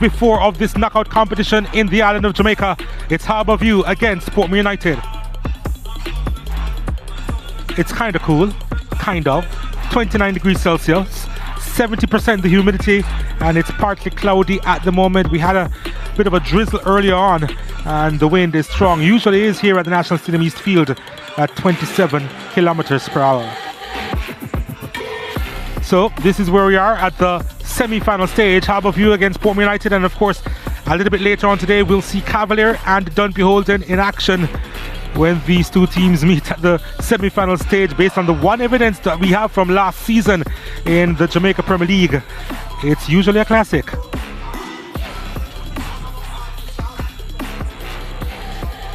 before of this knockout competition in the island of Jamaica. It's Harbour View against Portmore United. It's kind of cool, kind of. 29 degrees Celsius, 70% the humidity, and it's partly cloudy at the moment. We had a bit of a drizzle earlier on, and the wind is strong. Usually is here at the National Stadium East Field at 27 kilometers per hour. So this is where we are at the semi-final stage, Harbour View against Portmore United, and of course a little bit later on today we'll see Cavalier and Dunbeholden in action when these two teams meet at the semi-final stage. Based on the one evidence that we have from last season in the Jamaica Premier League, it's usually a classic.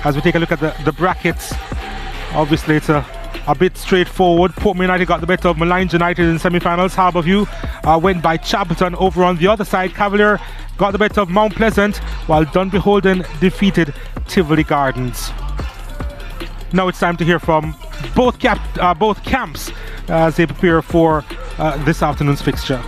As we take a look at the brackets, obviously it's a bit straightforward. Portmore United got the better of Malines United in semi-finals. Harbour View went by Chapelton. Over on the other side, Cavalier got the better of Mount Pleasant, while Dunbeholden defeated Tivoli Gardens. Now it's time to hear from both camps as they prepare for this afternoon's fixture.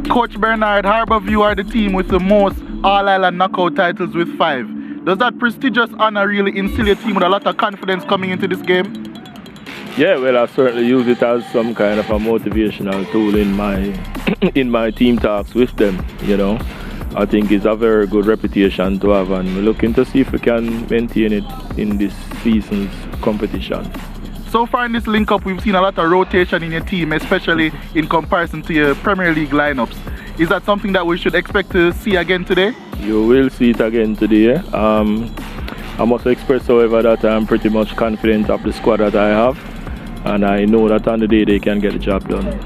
Coach Bernard, Harbour View are the team with the most All-Island knockout titles with 5. Does that prestigious honor really instill your team with a lot of confidence coming into this game? Yeah, well, I certainly use it as some kind of a motivational tool in my in my team talks with them. You know, I think it's a very good reputation to have, and we're looking to see if we can maintain it in this season's competition. So far in this Lynk Cup, we've seen a lot of rotation in your team, especially in comparison to your Premier League lineups. Is that something that we should expect to see again today? You will see it again today. I must express, however, that I'm pretty much confident of the squad that I have, and I know that on the day they can get the job done.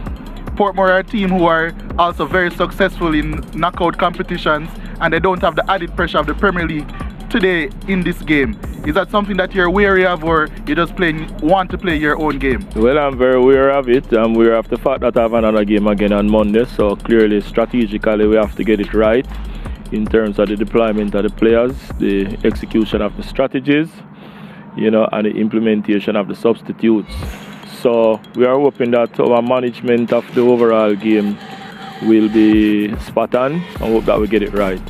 Portmore are a team who are also very successful in knockout competitions, and they don't have the added pressure of the Premier League today in this game. Is that something that you're wary of, or you just want to play your own game? Well, I'm very aware of it. I'm aware of the fact that I have another game again on Monday, so clearly strategically we have to get it right in terms of the deployment of the players, the execution of the strategies, you know, and the implementation of the substitutes. So we are hoping that our management of the overall game will be spot on, and hope that we get it right.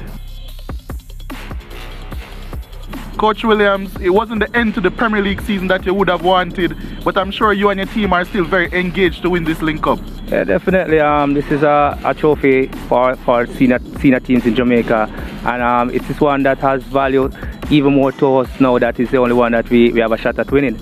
Coach Williams, it wasn't the end to the Premier League season that you would have wanted, but I'm sure you and your team are still very engaged to win this Lynk Cup. Yeah, definitely. This is a trophy for senior teams in Jamaica, and it is one that has value even more to us now that it's the only one that we have a shot at winning.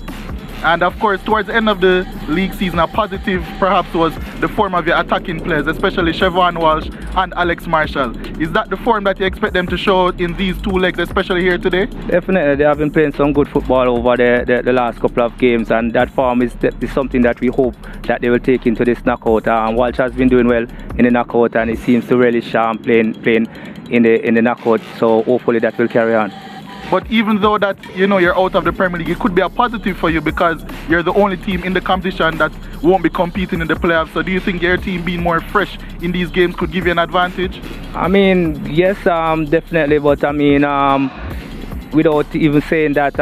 And of course, towards the end of the league season, a positive perhaps was the form of your attacking players, especially Siobhan Walsh and Alex Marshall. Is that the form that you expect them to show in these two legs, especially here today? Definitely. They have been playing some good football over the last couple of games, and that form is something that we hope that they will take into this knockout. Walsh has been doing well in the knockout, and he seems to really shine playing in the knockout, so hopefully that will carry on. But even though that, you know, you're out of the Premier League, it could be a positive for you because you're the only team in the competition that won't be competing in the playoffs. So do you think your team being more fresh in these games could give you an advantage? I mean, yes, definitely. But I mean, without even saying that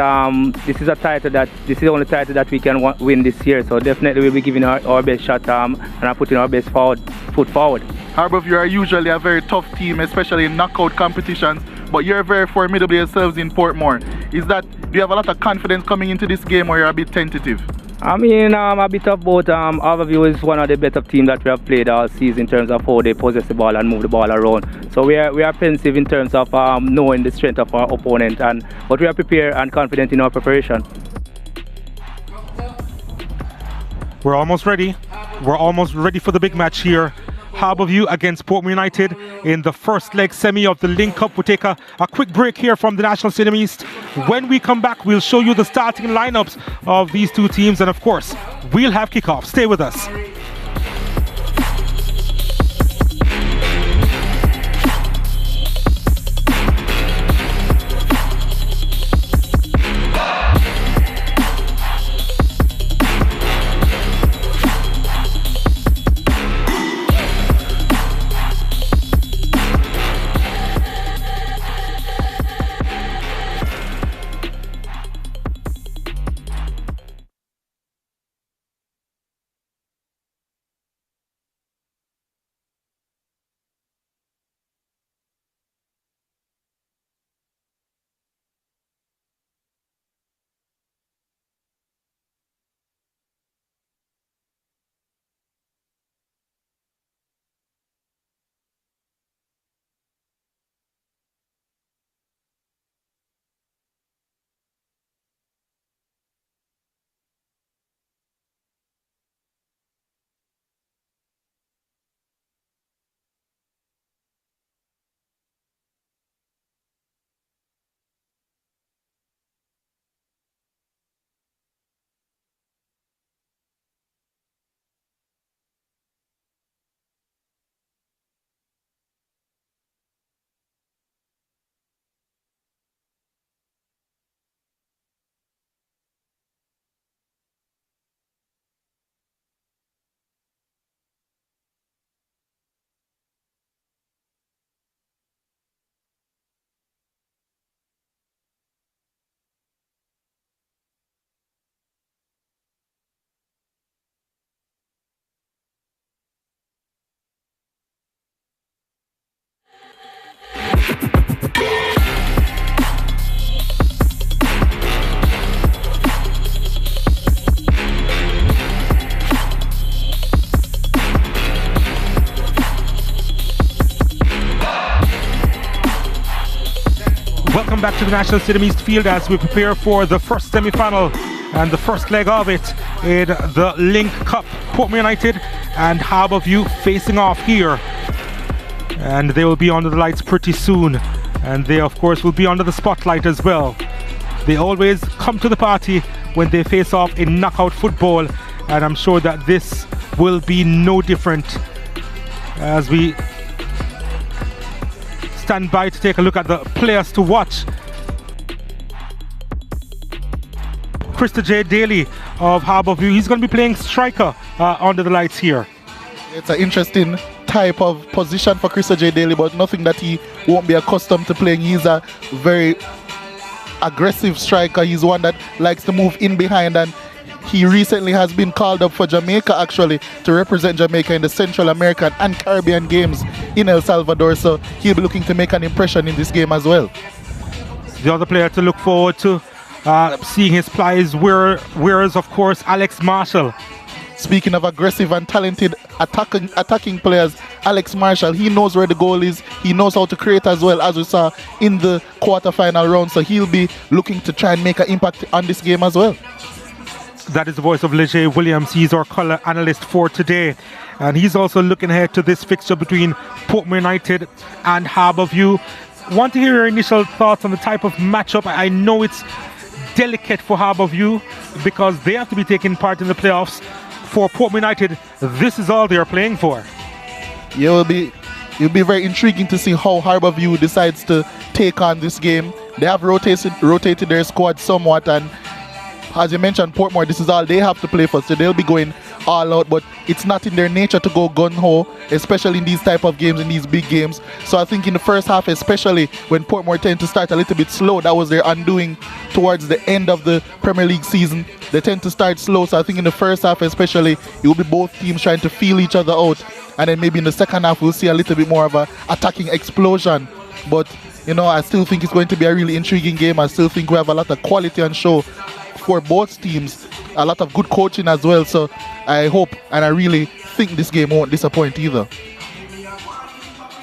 this is the only title that we can win this year. So definitely we'll be giving our best shot and putting our best foot forward. Harbour View are usually a very tough team, especially in knockout competitions. But you're very formidable yourselves in Portmore. Do you have a lot of confidence coming into this game, or you're a bit tentative? I mean, a bit of both. Harbour View is one of the better teams that we have played all season in terms of how they possess the ball and move the ball around. So we are pensive in terms of knowing the strength of our opponent, but we are prepared and confident in our preparation. We're almost ready. We're almost ready for the big match here. Harbour View against Portmore United in the first leg semi of the Lynk Cup. We'll take a quick break here from the National Stadium East. When we come back, we'll show you the starting lineups of these two teams, and of course, we'll have kickoff. Stay with us. back to the National Stadium East Field as we prepare for the first semi-final and the first leg of it in the Lynk Cup. Portmore United and Harbour facing off here, and they will be under the lights pretty soon, and they of course will be under the spotlight as well. They always come to the party when they face off in knockout football, and I'm sure that this will be no different as we stand by to take a look at the players to watch. Tristate Daly of Harbour, he's going to be playing striker under the lights here. It's an interesting type of position for Tristate Daly, but nothing that he won't be accustomed to playing. He's a very aggressive striker. He's one that likes to move in behind, and he recently has been called up for Jamaica actually to represent Jamaica in the Central American and Caribbean games in El Salvador, so he'll be looking to make an impression in this game as well. The other player to look forward to seeing his plies wears of course Alex Marshall. Speaking of aggressive and talented attacking players, Alex Marshall, he knows where the goal is. He knows how to create as well, as we saw in the quarter-final round. So he'll be looking to try and make an impact on this game as well. That is the voice of Leger Williams. He's our colour analyst for today. And he's also looking ahead to this fixture between Portmore United and Harbour. Want to hear your initial thoughts on the type of matchup. I know it's delicate for Harbour because they have to be taking part in the playoffs. For Portmore United, this is all they're playing for. Yeah, it'll be very intriguing to see how Harbour decides to take on this game. They have rotated their squad somewhat, and as you mentioned, Portmore, this is all they have to play for, so they'll be going all out, but it's not in their nature to go gun-ho, especially in these type of games, in these big games. So I think in the first half, especially when Portmore tend to start a little bit slow, that was their undoing towards the end of the Premier League season. They tend to start slow, so I think in the first half especially, it will be both teams trying to feel each other out, and then maybe in the second half we'll see a little bit more of an attacking explosion. But you know, I still think it's going to be a really intriguing game. I still think we have a lot of quality on show for both teams, a lot of good coaching as well, so I hope and I really think this game won't disappoint either.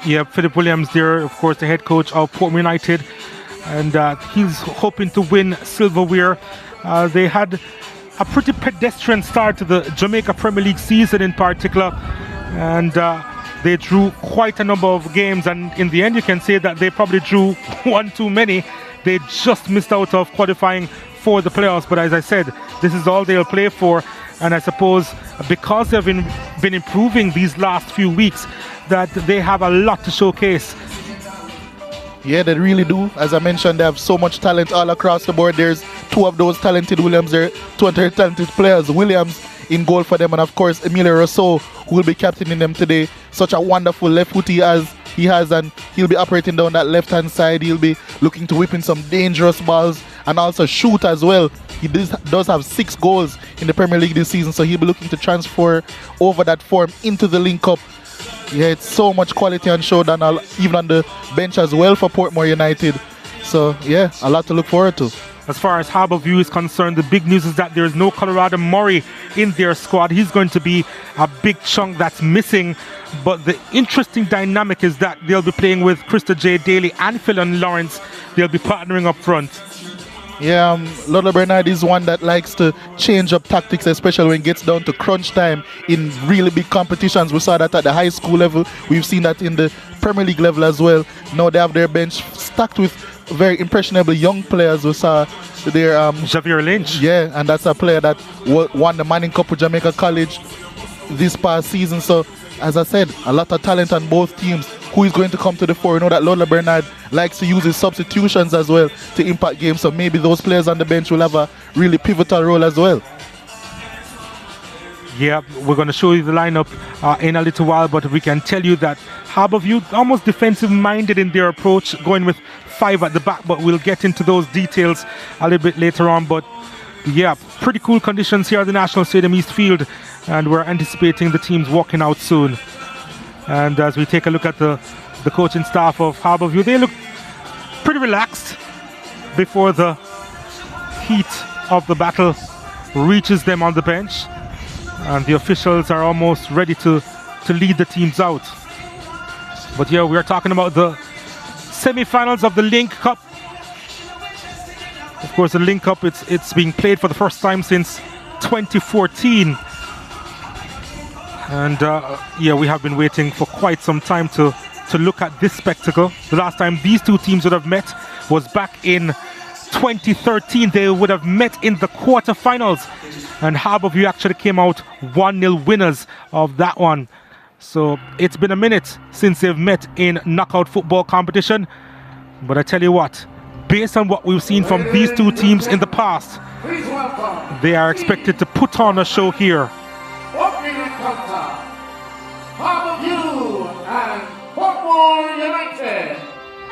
Yeah, Philip Williams there, of course, the head coach of Portmore United, and he's hoping to win silverware. They had a pretty pedestrian start to the Jamaica Premier League season in particular, and they drew quite a number of games, and in the end you can say that they probably drew one too many. They just missed out of qualifying for the playoffs, but as I said, this is all they'll play for, and I suppose because they've been improving these last few weeks, that they have a lot to showcase. Yeah, they really do. As I mentioned, they have so much talent all across the board. There's two of those talented Williams there, two of their talented players, Williams in goal for them, and of course Emilio Rousseau, who will be captaining them today. Such a wonderful left foot he has, and he'll be operating down that left hand side. He'll be looking to whip in some dangerous balls and also shoot as well. He does have 6 goals in the Premier League this season, so he'll be looking to transfer over that form into the Lynk Cup. Yeah, it's so much quality on show, and even on the bench as well for Portmore United. So yeah, a lot to look forward to. As far as Harbour is concerned, the big news is that there is no Colorado Murray in their squad. He's going to be a big chunk that's missing. But the interesting dynamic is that they'll be playing with Tristate Daly and Philon Lawrence. They'll be partnering up front. Yeah, Lola Bernard is one that likes to change up tactics, especially when it gets down to crunch time in really big competitions. We saw that at the high school level. We've seen that in the Premier League level as well. Now they have their bench stacked with very impressionable young players. We saw their Javier Lynch. Yeah, and that's a player that won the Manning Cup with Jamaica College this past season. So as I said, a lot of talent on both teams. Who is going to come to the fore? You know that Lola Bernard likes to use his substitutions as well to impact games, so maybe those players on the bench will have a really pivotal role as well. Yeah, we're going to show you the lineup in a little while, but we can tell you that Harbour almost defensive minded in their approach, going with 5 at the back, but we'll get into those details a little bit later on. But yeah, pretty cool conditions here at the National Stadium East Field, and we're anticipating the teams walking out soon. And as we take a look at the coaching staff of Harbour, they look pretty relaxed before the heat of the battle reaches them on the bench, and the officials are almost ready to lead the teams out. But yeah, we are talking about the semi-finals of the Lynk Cup, Of course, the Lynk Cup, it's being played for the first time since 2014. And yeah, we have been waiting for quite some time to look at this spectacle. The last time these two teams would have met was back in 2013. They would have met in the quarterfinals, and Harbourview actually came out 1-0 winners of that one. So it's been a minute since they've met in knockout football competition. But I tell you what, based on what we've seen from these two teams in the past, they are expected to put on a show here. Opening encounter, Harbourview and Portmore United.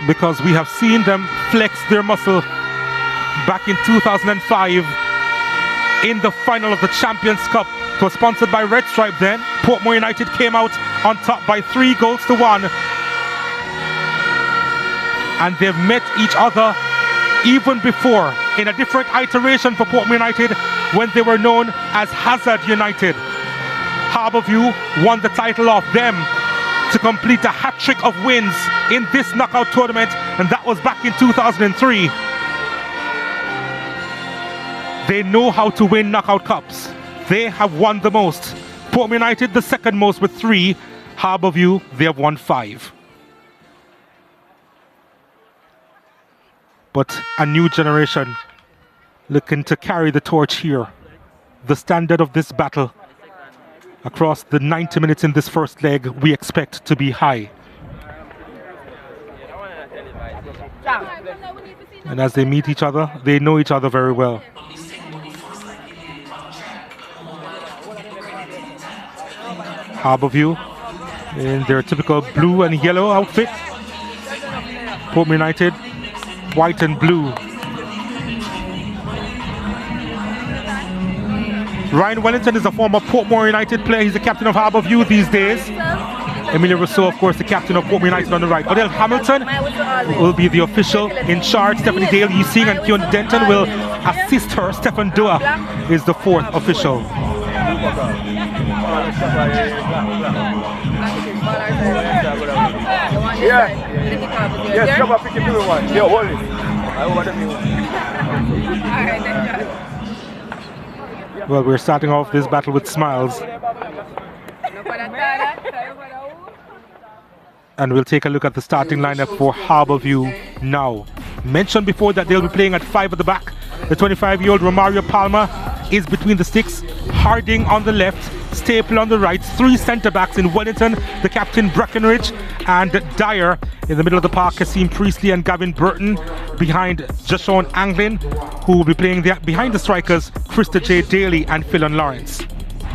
Because we have seen them flex their muscle back in 2005 in the final of the Champions Cup. It was sponsored by Red Stripe then. Portmore United came out on top by 3-1. And they've met each other even before in a different iteration for Portmore United when they were known as Hazard United. Harbourview won the title off them to complete a hat-trick of wins in this knockout tournament, and that was back in 2003. They know how to win knockout cups. They have won the most. Portmore United the second most with 3. Harbourview, they have won 5. But a new generation looking to carry the torch here. The standard of this battle across the 90 minutes in this first leg we expect to be high. And as they meet each other, they know each other very well. Harbourview in their typical blue and yellow outfit. Portmore United, white and blue. Ryan Wellington is a former Portmore United player. He's the captain of Harbourview these days. Emilia Rousseau, of course, the captain of Portmore United on the right. Odell Hamilton will be the official in charge. Stephanie Dale, Yusing and Keon Denton will assist her. Stefan Dua is the 4th official. Yes, come up, pick everyone. Yeah, hold it. Well, we're starting off this battle with smiles. And we'll take a look at the starting lineup for Harbourview now. Mentioned before that they'll be playing at 5 at the back. The 25-year-old Romario Palma is between the sticks. Harding on the left, Staple on the right. 3 centre-backs in Wellington, the captain Breckenridge, and Dyer. In the middle of the park, Kasim Priestley and Gavin Burton. Behind Jashawn Anglin, who will be playing behind the strikers, Krista J. Daly and Philon Lawrence.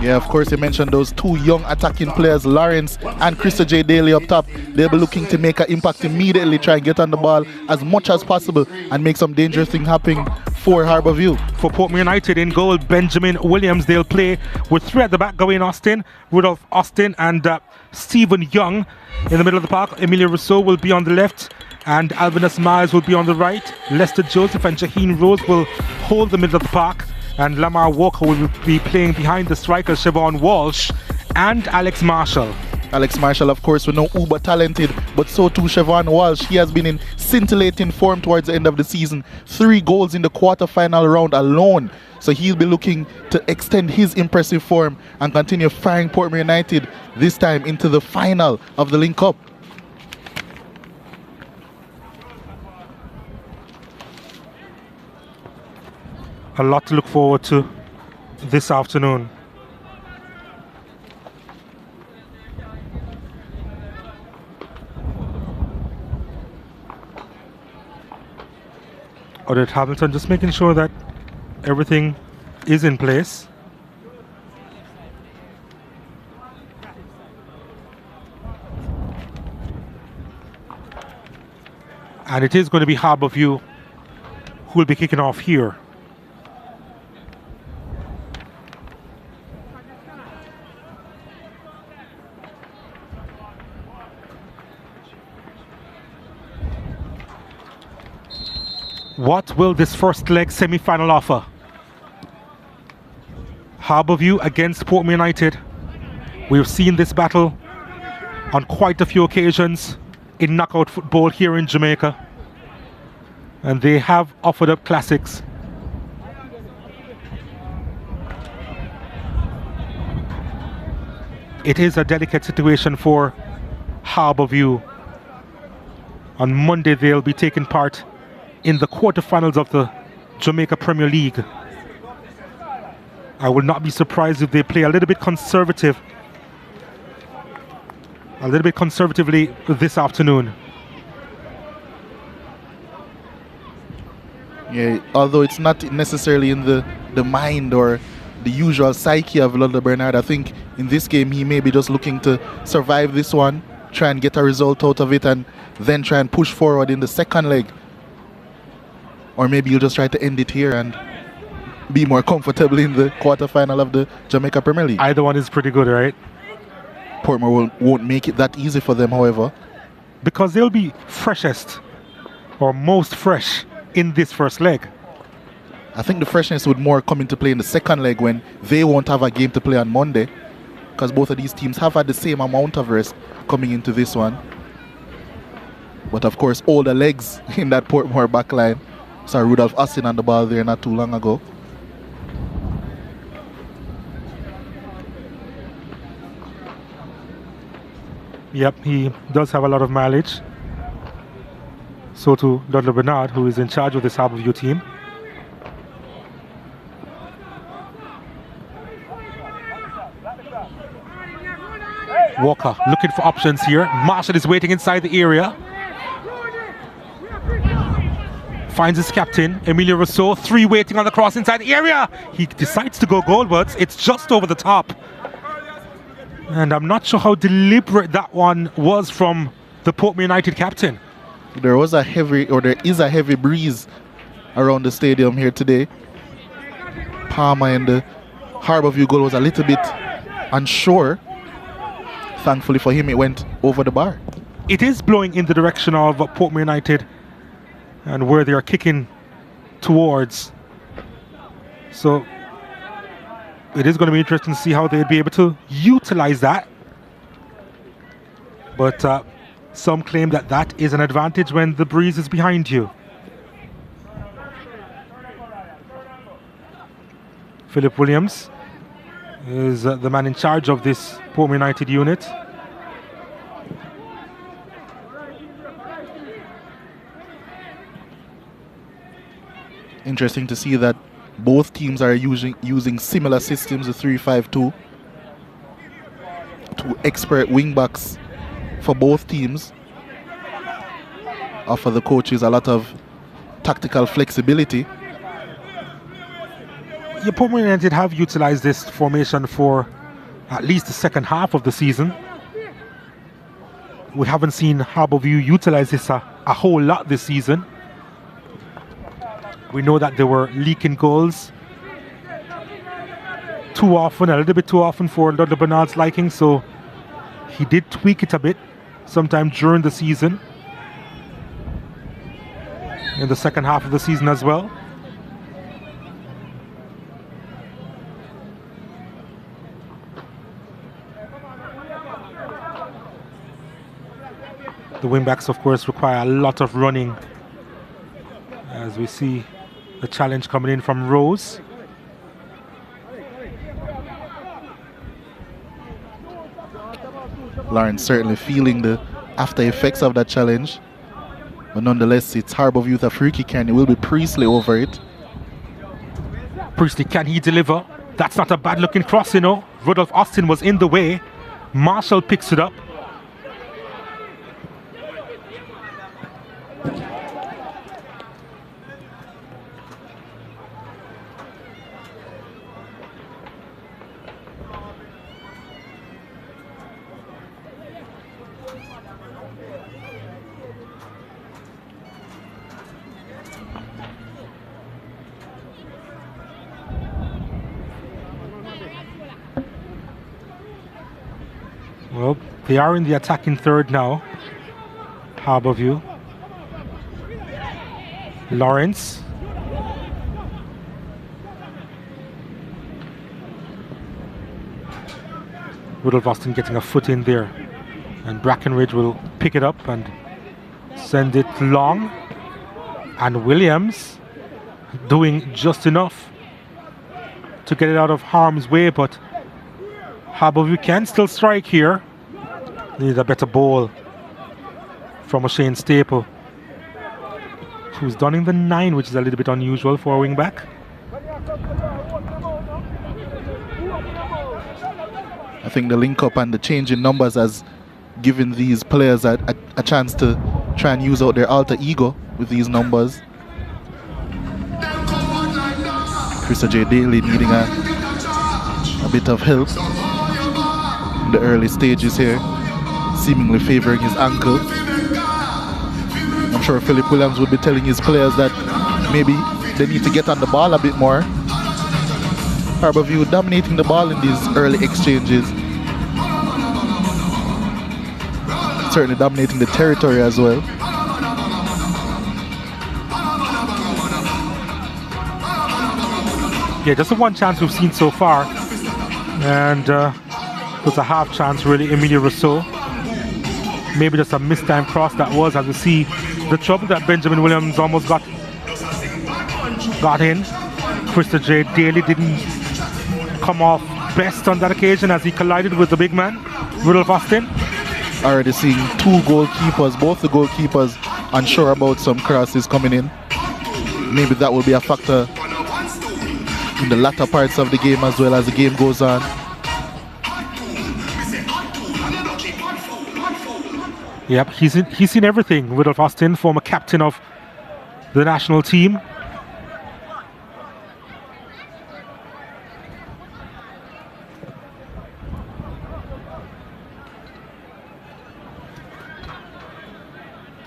Yeah, of course, you mentioned those 2 young attacking players, Lawrence and Krista J. Daly up top. They'll be looking to make an impact immediately, try and get on the ball as much as possible and make some dangerous things happen for Harbourview. For Portmore United in goal, Benjamin Williams. They'll play with 3 at the back, Gawain Austin, Rudolph Austin and Stephen Young. In the middle of the park, Emilia Rousseau will be on the left and Alvinus Miles will be on the right. Lester Joseph and Shaheen Rose will hold the middle of the park. And Lamar Walker will be playing behind the strikers Siobhan Walsh and Alex Marshall. Alex Marshall, of course, we know uber talented, but so too Siobhan Walsh. He has been in scintillating form towards the end of the season. 3 goals in the quarter-final round alone. So he'll be looking to extend his impressive form and continue firing Portmore United this time into the final of the Lynk Cup. A lot to look forward to this afternoon. Odette Hamilton just making sure that everything is in place. And it is going to be Harbourview who will be kicking off here. What will this first leg semi-final offer? Harbourview against Portmore United. We've seen this battle on quite a few occasions in knockout football here in Jamaica. And they have offered up classics. It is a delicate situation for Harbourview. On Monday, they'll be taking part in the quarterfinals of the Jamaica Premier League. I will not be surprised if they play a little bit conservatively this afternoon. Yeah, although it's not necessarily in the mind or the usual psyche of London Bernard, I think in this game he may be just looking to survive this one, try and get a result out of it, and then try and push forward in the second leg. Or maybe you'll just try to end it here and be more comfortable in the quarterfinal of the Jamaica Premier League. Either one is pretty good, right? Portmore won't make it that easy for them, however. Because they'll be freshest or most fresh in this first leg. I think the freshness would more come into play in the second leg when they won't have a game to play on Monday, because both of these teams have had the same amount of rest coming into this one. But of course, all the legs in that Portmore backline. Saw Rudolph Austin on the ball there not too long ago. Yep, he does have a lot of mileage. So to Dudley Bernard, who is in charge of this Harbourview team. Walker looking for options here. Marshall is waiting inside the area. Finds his captain, Emilio Rousseau. 3 waiting on the cross inside the area. He decides to go goalwards. It's just over the top. And I'm not sure how deliberate that one was from the Portmore United captain. There is a heavy breeze around the stadium here today. Palmer and the Harbourview goal was a little bit unsure. Thankfully for him, it went over the bar. It is blowing in the direction of Portmore United and where they are kicking towards. So it is going to be interesting to see how they'd be able to utilize that. But some claim that that is an advantage when the breeze is behind you. Philip Williams is the man in charge of this Portmore United unit. Interesting to see that both teams are using similar systems, the 3-5-2. 2 expert wingbacks for both teams. Offer the coaches a lot of tactical flexibility. Yeah, Portmore United have utilized this formation for at least the second half of the season. We haven't seen Harbourview utilize this a whole lot this season. We know that they were leaking goals too often, a little bit too often for Dudley Bernard's liking, so he did tweak it a bit sometime during the season, in the second half of the season as well. The wingbacks, of course, require a lot of running, as we see the challenge coming in from Rose. Lawrence certainly feeling the after effects of that challenge. But nonetheless, it's Harbourview with a free kick and it will be Priestley over it. Priestley, can he deliver? That's not a bad looking cross, you know. Rudolph Austin was in the way. Marshall picks it up. Well, they are in the attacking third now, Harbourview. Lawrence. Rudolph Austin getting a foot in there. And Brackenridge will pick it up and send it long. And Williams doing just enough to get it out of harm's way, but Harbour can still strike here. Need a better ball from O'Shane Staple, who's donning the 9, which is a little bit unusual for a wing back. I think the link up and the change in numbers has given these players a chance to try and use out their alter ego with these numbers. Tristate Daly needing a bit of help in the early stages here, seemingly favoring his ankle. I'm sure Philip Williams would be telling his players that maybe they need to get on the ball a bit more. Harbourview dominating the ball in these early exchanges. Certainly dominating the territory as well. Yeah, just the one chance we've seen so far. And was a half chance really, Emilia Rousseau. Maybe just a mistime cross that was, as we see the trouble that Benjamin Williams almost got in. Tristate Daly didn't come off best on that occasion as he collided with the big man, Rudolph Austin. Already seeing two goalkeepers, both the goalkeepers unsure about some crosses coming in. Maybe that will be a factor in the latter parts of the game as well as the game goes on. Yep, he's seen everything. Rudolph Austin, former captain of the national team.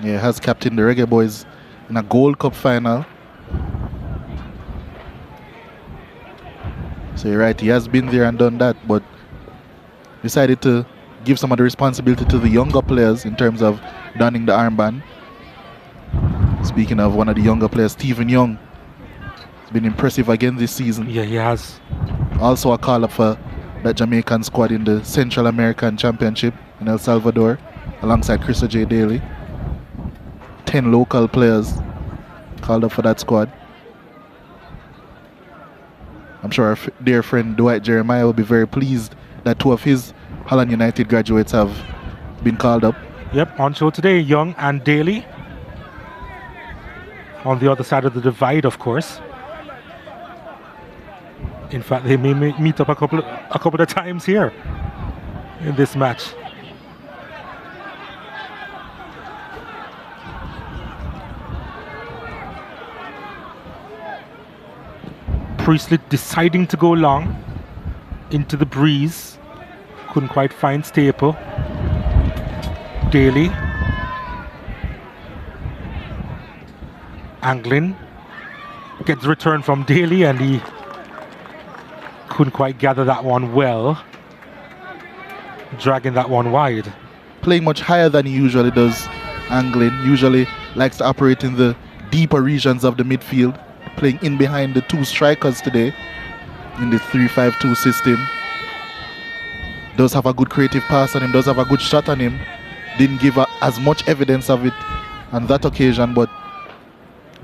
Yeah, has captained the Reggae Boys in a Gold Cup final. So you're right, he has been there and done that, but decided to give some of the responsibility to the younger players in terms of donning the armband. Speaking of one of the younger players, Stephen Young, has been impressive again this season. Yeah, he has. Also a call-up for that Jamaican squad in the Central American Championship in El Salvador, alongside Tristate Daly. 10 local players called up for that squad. I'm sure our dear friend Dwight Jeremiah will be very pleased that two of his Holland United graduates have been called up. Yep, on show today, Young and Daly. On the other side of the divide, of course. In fact, they may meet up a couple of times here in this match. Priestley deciding to go long into the breeze. Couldn't quite find Staple. Daly. Angling. Gets return from Daly and he couldn't quite gather that one well. Dragging that one wide. Playing much higher than he usually does. Angling usually likes to operate in the deeper regions of the midfield. Playing in behind the two strikers today in the 3-5-2 system. Does have a good creative pass on him, does have a good shot on him. Didn't give as much evidence of it on that occasion, but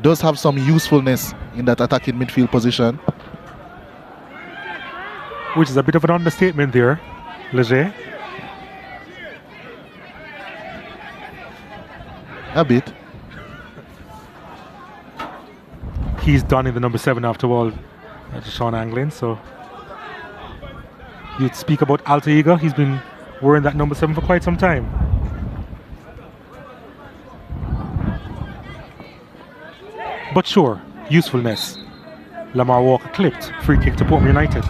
does have some usefulness in that attacking midfield position. Which is a bit of an understatement there, Leger. A bit. He's done in the number 7 after all, Sean Anglin, so you'd speak about alter ego. He's been wearing that number 7 for quite some time. But sure, usefulness. Lamar Walker clipped, free kick to Portmore United.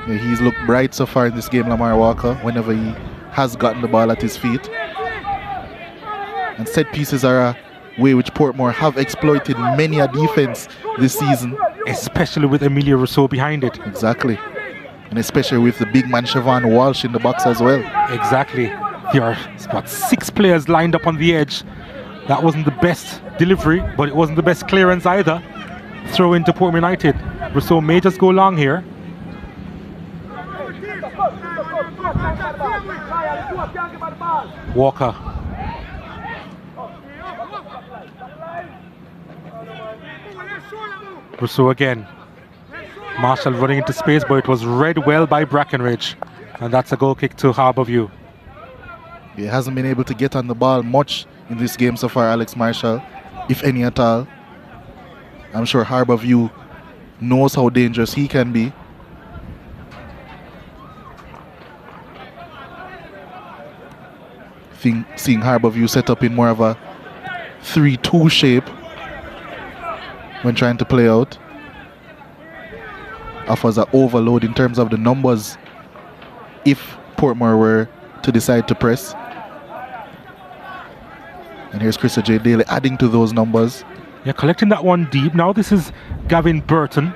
Yeah, he's looked bright so far in this game, Lamar Walker, whenever he has gotten the ball at his feet. And set pieces are a way which Portmore have exploited many a defense this season. Especially with Emilia Rousseau behind it. Exactly. And especially with the big man Siobhan Walsh in the box as well. Exactly. There are about 6 players lined up on the edge. That wasn't the best delivery, but it wasn't the best clearance either. Throw into Portmore United. Rousseau may just go long here. Walker. Rousseau again. Marshall running into space, but it was read well by Brackenridge. And that's a goal kick to Harbourview. He hasn't been able to get on the ball much in this game so far, Alex Marshall, if any at all. I'm sure Harbourview knows how dangerous he can be. Seeing Harbourview set up in more of a 3-2 shape when trying to play out offers an overload in terms of the numbers if Portmore were to decide to press. And here's Chris J. Daly adding to those numbers. Yeah, collecting that one deep. Now this is Gavin Burton.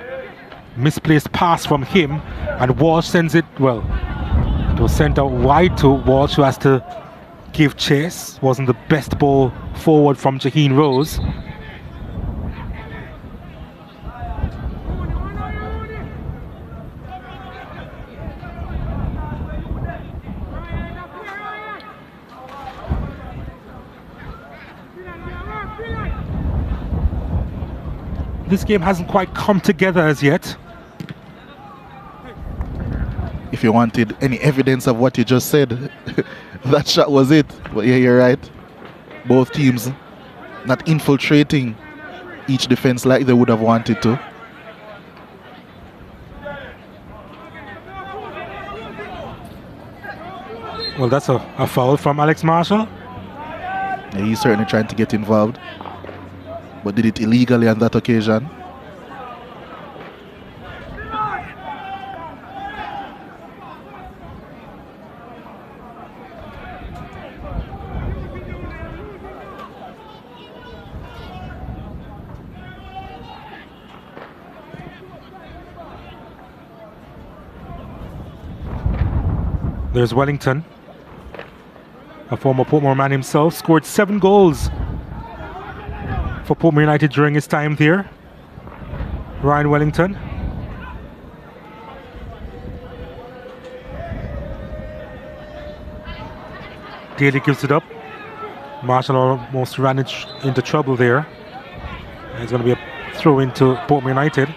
Misplaced pass from him, and Walsh sends it, well, it was sent out wide to Walsh, who has to give chase. Wasn't the best ball forward from Jaheen Rose. This game hasn't quite come together as yet. If you wanted any evidence of what you just said, that shot was it. But yeah, you're right. Both teams not infiltrating each defense like they would have wanted to. Well, that's a foul from Alex Marshall. Yeah, he's certainly trying to get involved, but did it illegally on that occasion. There's Wellington, a former Portmore man himself, scored 7 goals for Portmore United during his time there. Ryan Wellington. Daly gives it up. Marshall almost ran into trouble there. It's going to be a throw into Portmore United.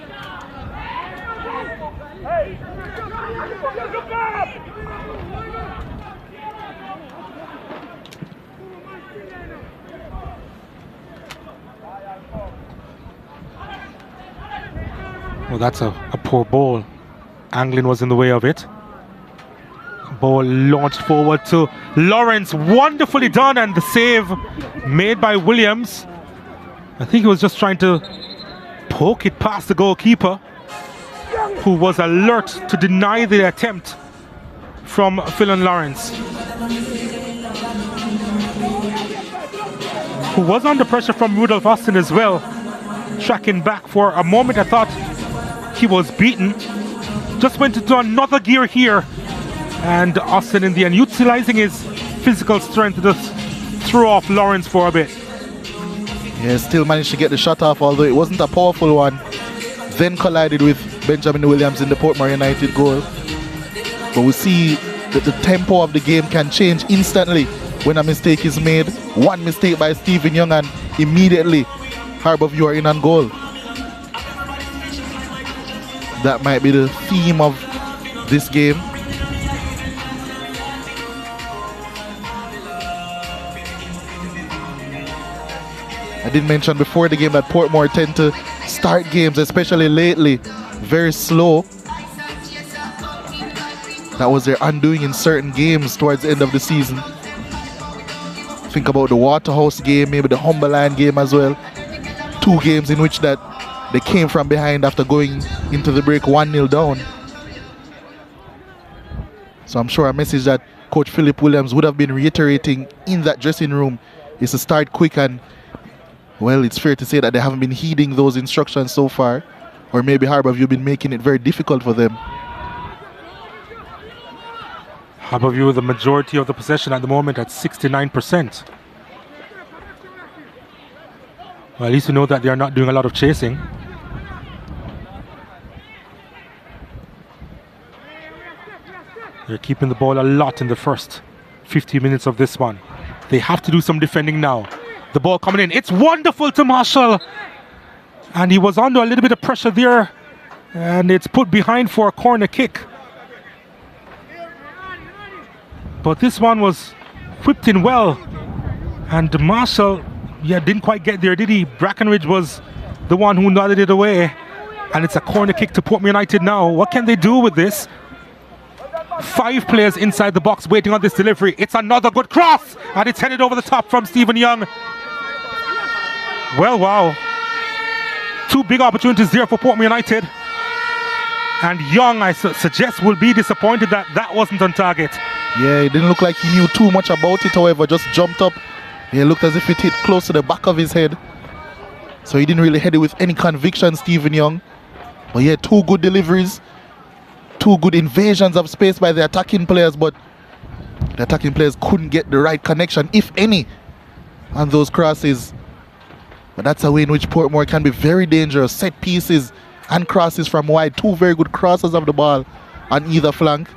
Well, that's a poor ball. Anglin was in the way of it. Ball launched forward to Lawrence. Wonderfully done, and the save made by Williams. I think he was just trying to poke it past the goalkeeper, who was alert to deny the attempt from Philon Lawrence, who was under pressure from Rudolph Austin as well. Tracking back for a moment, I thought he was beaten. Just went into another gear here, and Austin in the end utilizing his physical strength to just throw off Lawrence for a bit. Yeah, still managed to get the shot off, although it wasn't a powerful one. Then collided with Benjamin Williams in the Portmore United goal. But we see that the tempo of the game can change instantly when a mistake is made. One mistake by Stephen Young and immediately Harbourview are in on goal. That might be the theme of this game. I did mention before the game that Portmore tend to start games, especially lately, very slow. That was their undoing in certain games towards the end of the season. Think about the Waterhouse game, maybe the Humberland game as well. 2 games in which that they came from behind after going into the break 1-0 down. So I'm sure a message that Coach Philip Williams would have been reiterating in that dressing room is to start quick, and well, it's fair to say that they haven't been heeding those instructions so far, or maybe Harbourview been making it very difficult for them. Harbourview with the majority of the possession at the moment at 69%. Well, at least we know that they are not doing a lot of chasing. They're keeping the ball a lot in the first 50 minutes of this one. They have to do some defending now. The ball coming in. It's wonderful to Marshall. And he was under a little bit of pressure there. And it's put behind for a corner kick. But this one was whipped in well. And Marshall, didn't quite get there, did he? Brackenridge was the one who nodded it away. And it's a corner kick to Portmore United now. What can they do with this? 5 players inside the box waiting on this delivery. It's another good cross. And it's headed over the top from Stephen Young. Well, wow. 2 big opportunities there for Portmore United. And Young, I suggest, will be disappointed that that wasn't on target. Yeah, it didn't look like he knew too much about it, however, just jumped up. It looked as if it hit close to the back of his head. So he didn't really head it with any conviction, Stephen Young. But yeah, 2 good deliveries. 2 good invasions of space by the attacking players, but the attacking players couldn't get the right connection, if any, on those crosses. But that's a way in which Portmore can be very dangerous. Set pieces and crosses from wide. 2 very good crosses of the ball on either flank.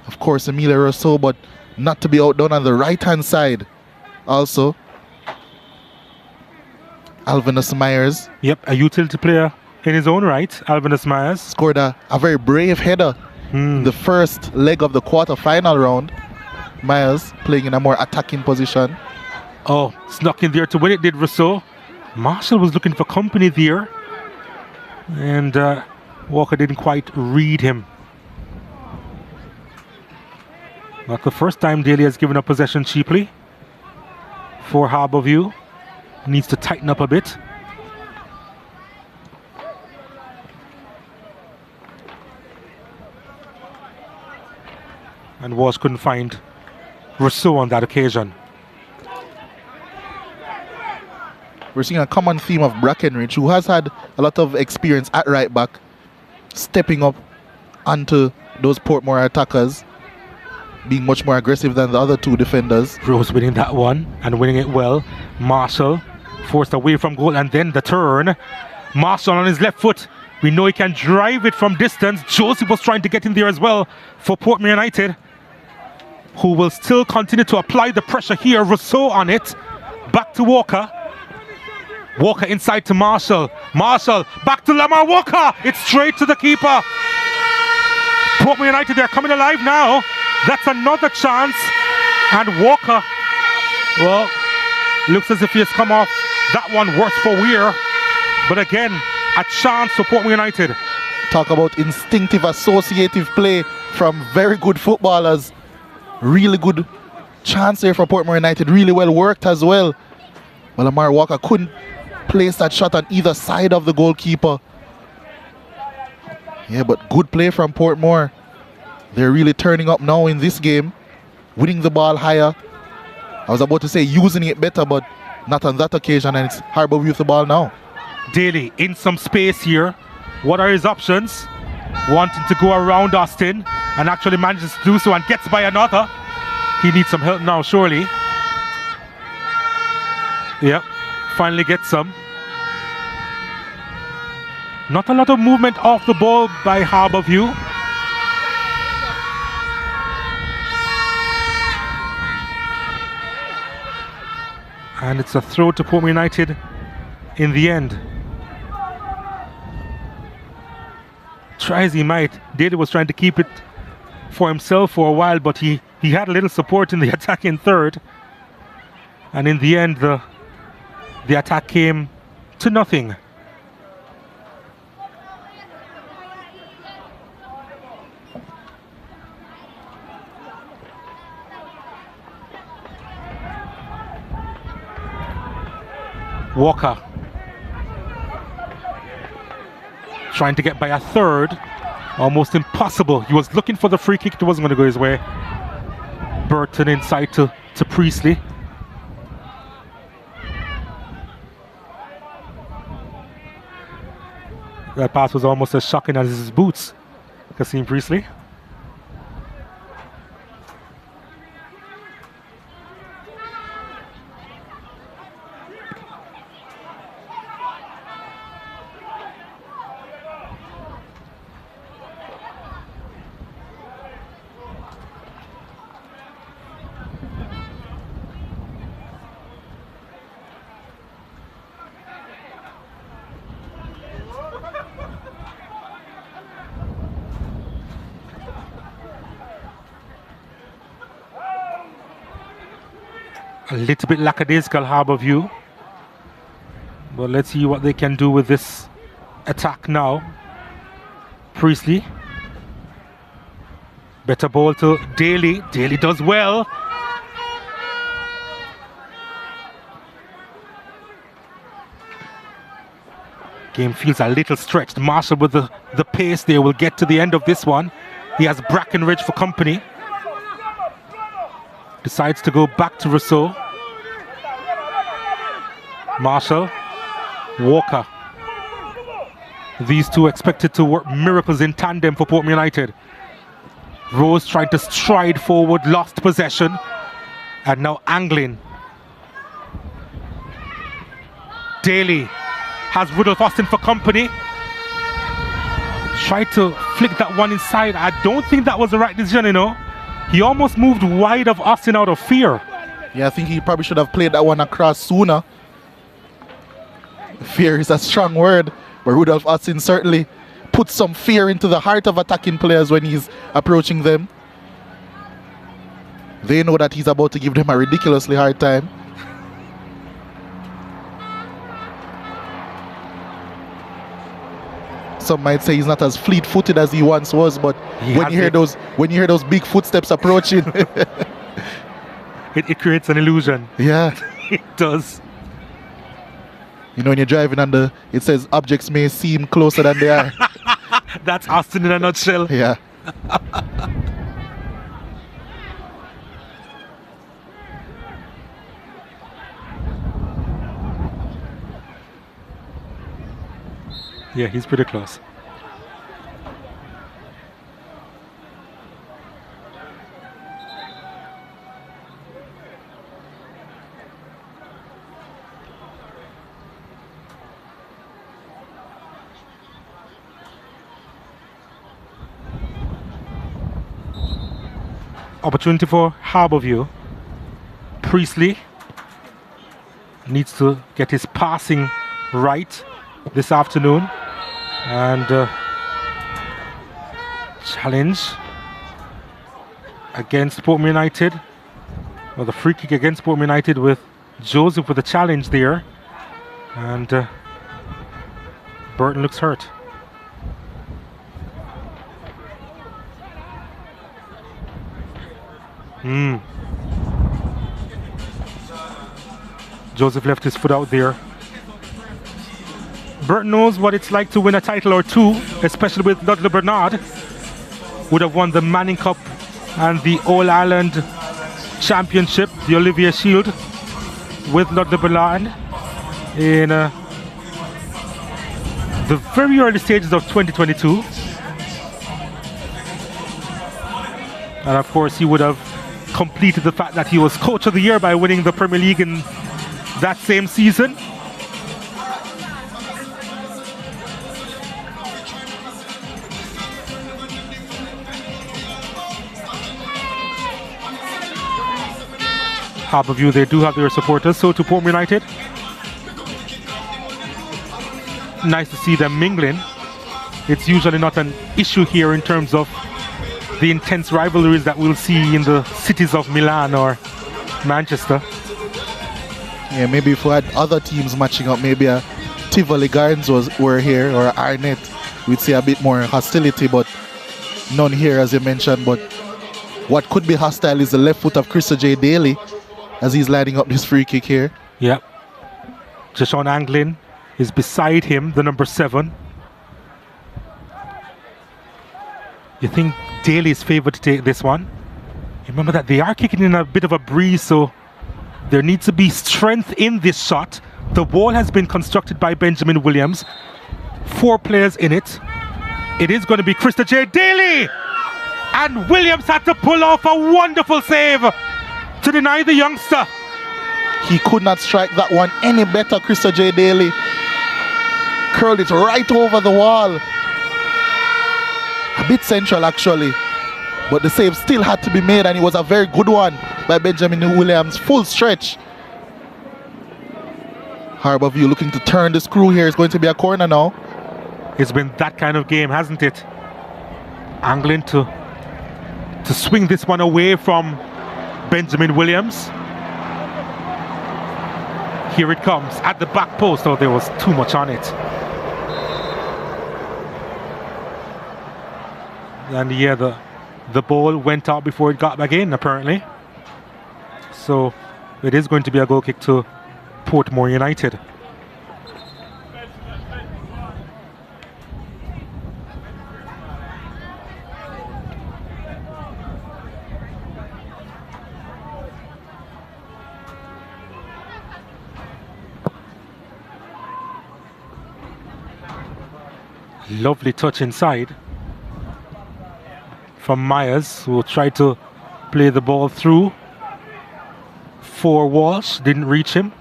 Of course, Emilio Rousseau, but not to be outdone on the right-hand side. Also, Alvinus Myers. Yep, a utility player in his own right. Alvinus Myers scored a very brave header in the first leg of the quarter-final round. Myers playing in a more attacking position. Oh, snuck in there to win it, did Rousseau. Marshall was looking for company there. And Walker didn't quite read him. Not the first time Daly has given up possession cheaply for Harbourview. Needs to tighten up a bit. And Walsh couldn't find Rousseau on that occasion. We're seeing a common theme of Brackenridge, who has had a lot of experience at right back, stepping up onto those Portmore attackers, being much more aggressive than the other 2 defenders. Rose winning that one and winning it well. Marshall forced away from goal, and then the turn. Marshall on his left foot. We know he can drive it from distance. Joseph was trying to get in there as well for Portmore United, who will still continue to apply the pressure here. Rousseau on it. Back to Walker. Walker inside to Marshall. Marshall back to Lamar Walker. It's straight to the keeper. Portmore United, they're coming alive now. That's another chance. And Walker, well, looks as if he has come off that one worse for Weir. But again, a chance for Portmore United. Talk about instinctive associative play from very good footballers. Really good chance here for Portmore United. Really well worked as well. Well, Lamar Walker couldn't place that shot on either side of the goalkeeper. Yeah, but good play from Portmore. They're really turning up now in this game, winning the ball higher. I was about to say using it better, but not on that occasion, and it's Harbour with the ball now. Daly in some space here. What are his options? Wanting to go around Austin and actually manages to do so and gets by another. He needs some help now, surely. Yep, finally gets some. Not a lot of movement off the ball by Harbourview. And it's a throw to Portmore United in the end. Try as he might, Daly was trying to keep it for himself for a while, but he had a little support in the attack in third. And in the end, the attack came to nothing. Walker trying to get by a third, almost impossible. He was looking for the free kick, it wasn't going to go his way. Burton inside to Priestley. That pass was almost as shocking as his boots, Kasim Priestley. A little bit lackadaisical, Harbour View. But let's see what they can do with this attack now. Priestley. Better ball to Daly. Daly does well. Game feels a little stretched. Marshall with the pace there will get to the end of this one. He has Brackenridge for company. Decides to go back to Rousseau. Marshall. Walker. These two expected to work miracles in tandem for Portmore United. Rose trying to stride forward, lost possession, and now angling. Daly has Rudolph Austin for company. Tried to flick that one inside. I don't think that was the right decision, you know. He almost moved wide of Austin out of fear. Yeah, I think he probably should have played that one across sooner. Fear is a strong word, but Rudolph Austin certainly puts some fear into the heart of attacking players when he's approaching them. They know that he's about to give them a ridiculously hard time. Some might say he's not as fleet-footed as he once was, but when you hear those big footsteps approaching, it creates an illusion. Yeah, it does. You know, when you're driving and it says objects may seem closer than they are. That's Austin in a nutshell. Yeah. Yeah, he's pretty close. Opportunity for Harbour View. Priestley needs to get his passing right this afternoon. And challenge against Portmore United. Well, the free kick against Portmore United with Joseph with a challenge there. And Burton looks hurt. Joseph left his foot out there. Burton knows what it's like to win a title or two, especially with Ludlow Bernard. Would have won the Manning Cup and the All-Ireland Championship, the Olivier Shield, with Ludlow Bernard in the very early stages of 2022. And of course, he would have completed the fact that he was Coach of the Year by winning the Premier League in that same season. Harbour View, they do have their supporters, so to Portmore United. Nice to see them mingling. It's usually not an issue here in terms of the intense rivalries that we'll see in the cities of Milan or Manchester. Yeah, maybe if we had other teams matching up, maybe a Tivoli Gardens were here, or Arnett, we'd see a bit more hostility, but none here, as you mentioned. But what could be hostile is the left foot of Christopher J. Daly, as he's lining up this free kick here. Yep. Jashawn Anglin is beside him, the number 7. You think Daly is favoured to take this one? Remember that they are kicking in a bit of a breeze, so there needs to be strength in this shot. The wall has been constructed by Benjamin Williams. 4 players in it. It is going to be Christopher J. Daly! And Williams had to pull off a wonderful save to deny the youngster. He could not strike that one any better, Christopher J. Daly. Curled it right over the wall. A bit central, actually. But the save still had to be made, and it was a very good one by Benjamin Williams. Full stretch. Harbour View looking to turn the screw here. It's going to be a corner now. It's been that kind of game, hasn't it? Angling to swing this one away from Benjamin Williams. Here it comes at the back post. Oh, there was too much on it. And yeah, the ball went out before it got back in, apparently. So it is going to be a goal kick to Portmore United. Lovely touch inside from Myers, who tried to play the ball through for Walsh, didn't reach him.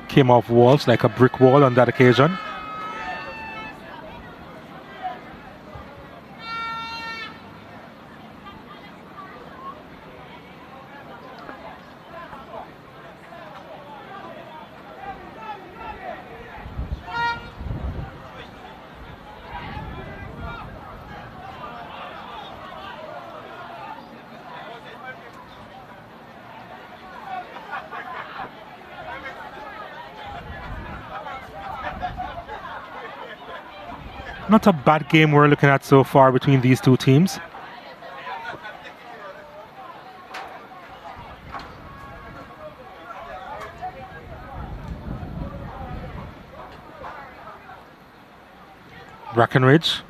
Came off Walsh like a brick wall on that occasion. Not a bad game we're looking at so far between these two teams. Brackenridge.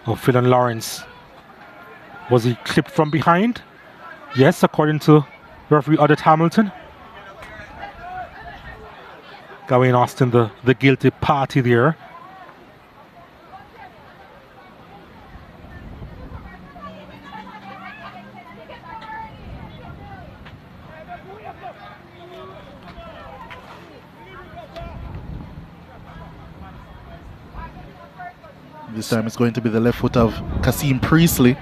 Oh, Phil and Lawrence. Was he clipped from behind? Yes, according to referee Audit Hamilton. Gawain Austin, the guilty party there. This time it's going to be the left foot of Kasim Priestley.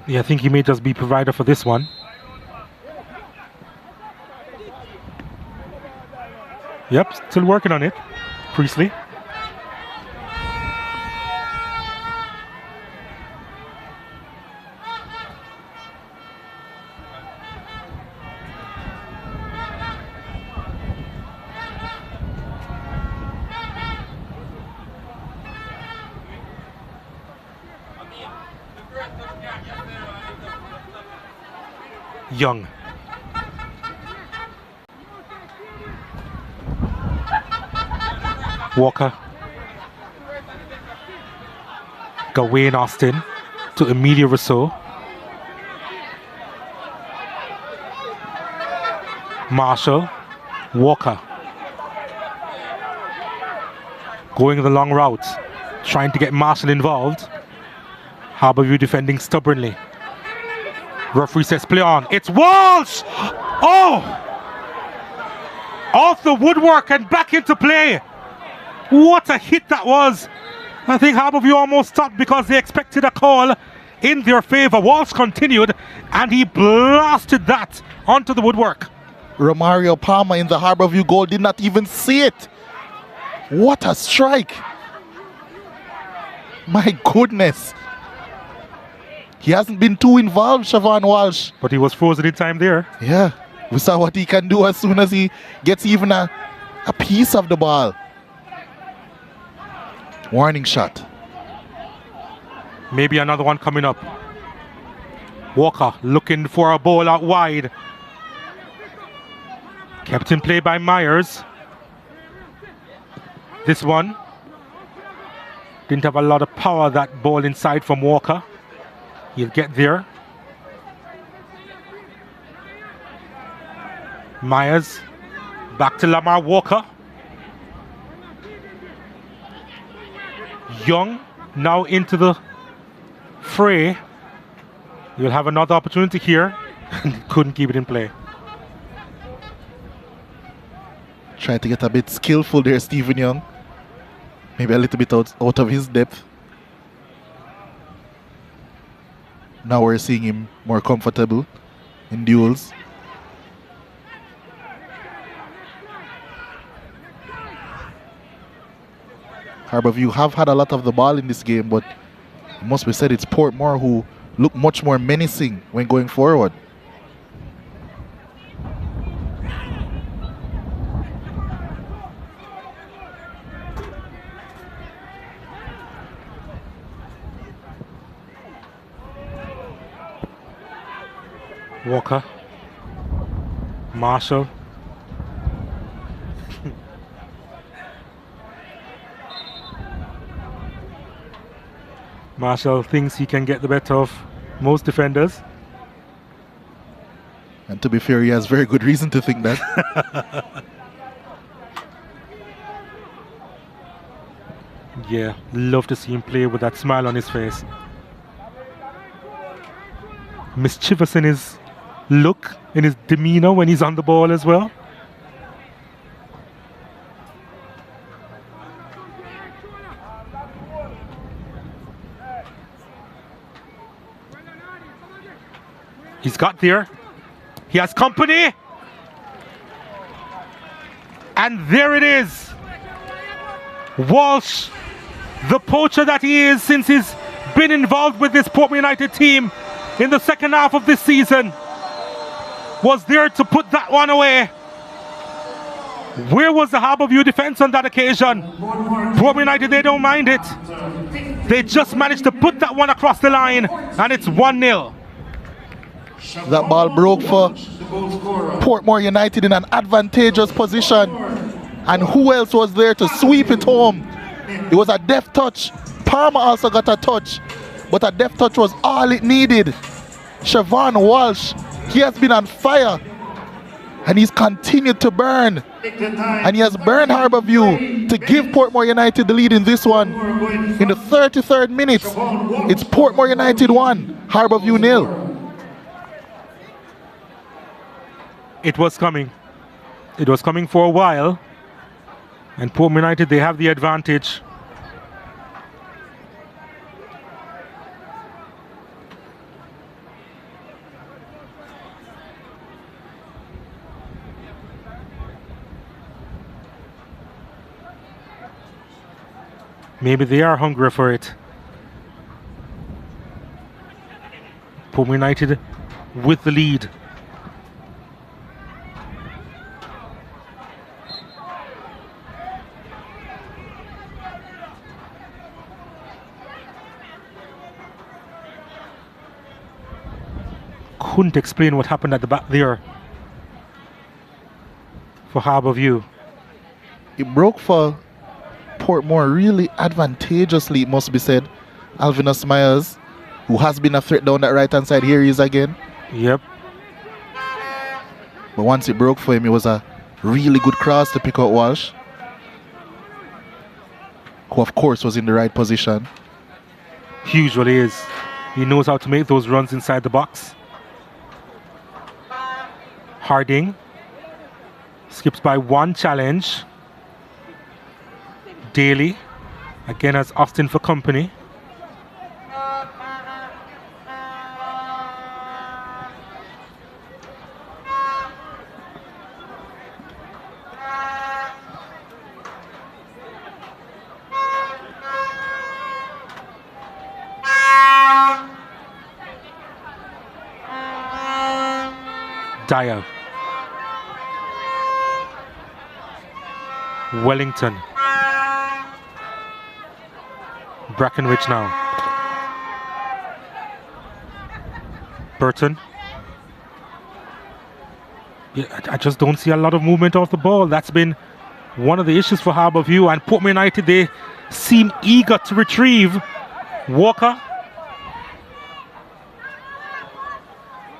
Yeah, I think he may just be provider for this one. Yep, still working on it, Priestley. Young. Walker. Gawain Austin to Emilia Rousseau. Marshall. Walker. Going the long route. Trying to get Marshall involved. Harbourview defending stubbornly. Referee says play on. It's Walsh! Oh! Off the woodwork and back into play. What a hit that was. I think Harbourview almost stopped because they expected a call in their favour. Walsh continued and he blasted that onto the woodwork. Romario Palmer in the Harbourview goal did not even see it. What a strike. My goodness. He hasn't been too involved, Siobhan Walsh. But he was frozen in time there. Yeah. We saw what he can do as soon as he gets even a piece of the ball. Warning shot. Maybe another one coming up. Walker looking for a ball out wide. Kept in play by Myers. This one didn't have a lot of power, that ball inside from Walker. He'll get there. Myers back to Lamar Walker. Young now into the fray. You'll have another opportunity here. Couldn't keep it in play. Try to get a bit skillful there, Stephen Young. Maybe a little bit out of his depth. Now we're seeing him more comfortable in duels. Harbourview have had a lot of the ball in this game, but it must be said it's Portmore who look much more menacing when going forward. Walker, Marshall, Marshall thinks he can get the better of most defenders. And to be fair, he has very good reason to think that. Yeah, love to see him play with that smile on his face. Mischievous in his look, in his demeanor when he's on the ball as well. He's got there. He has company. And there it is. Walsh, the poacher that he is since he's been involved with this Portmore United team in the second half of this season, was there to put that one away. Where was the Harbourview defense on that occasion? Portmore United, they don't mind it. They just managed to put that one across the line, and it's 1-0. That ball broke for Portmore United in an advantageous position. And who else was there to sweep it home? It was a deft touch. Palmer also got a touch, but a deft touch was all it needed. Siobhan Walsh, he has been on fire, and he's continued to burn. And he has burned Harbourview to give Portmore United the lead in this one. In the 33rd minute, it's Portmore United 1, Harbourview 0. It was coming. It was coming for a while. And Portmore United, they have the advantage. Maybe they are hungry for it. Portmore United with the lead. Couldn't explain what happened at the back there for Harbourview. It broke for Portmore really advantageously, it must be said. Alvinus Myers, who has been a threat down that right hand side, here he is again. Yep. But once it broke for him, it was a really good cross to pick out Walsh, who of course was in the right position. He usually is. He knows how to make those runs inside the box. Harding skips by one challenge. Daly again has Austin for company. Dyer. Wellington. Brackenridge now. Burton. Yeah, I just don't see a lot of movement off the ball. That's been one of the issues for Harbourview, and Portmore United, they seem eager to retrieve. Walker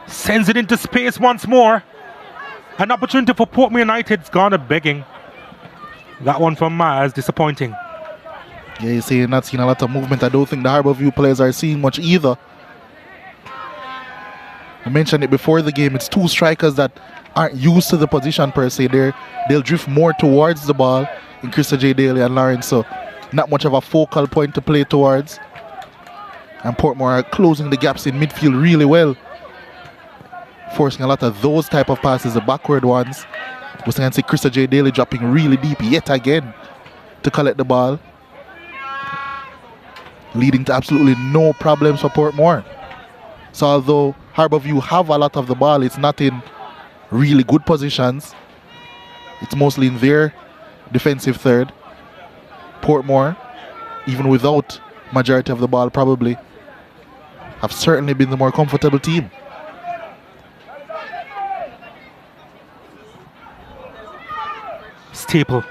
sends it into space once more. An opportunity for Portmore United's gone a begging. That one from Myers, disappointing. Yeah, you see, you're not seeing a lot of movement. I don't think the Harbourview players are seeing much either. I mentioned it before the game. It's two strikers that aren't used to the position per se. They'll drift more towards the ball in Krista J. Daly and Lawrence, so not much of a focal point to play towards. And Portmore are closing the gaps in midfield really well, forcing a lot of those type of passes, the backward ones. We can see Krista J. Daly dropping really deep yet again to collect the ball, leading to absolutely no problems for Portmore. So although Harbourview have a lot of the ball, it's not in really good positions. It's mostly in their defensive third. Portmore, even without majority of the ball, probably have certainly been the more comfortable team. Staple.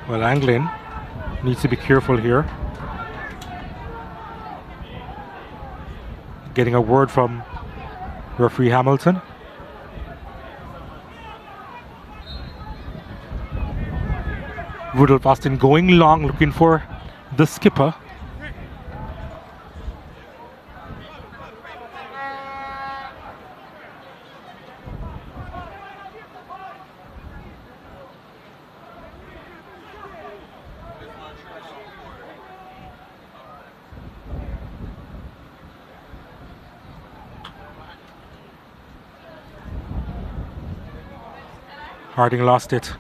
Well, Anglin needs to be careful here. Getting a word from referee Hamilton. Rudolph Austin going long, looking for the skipper. Harding lost it.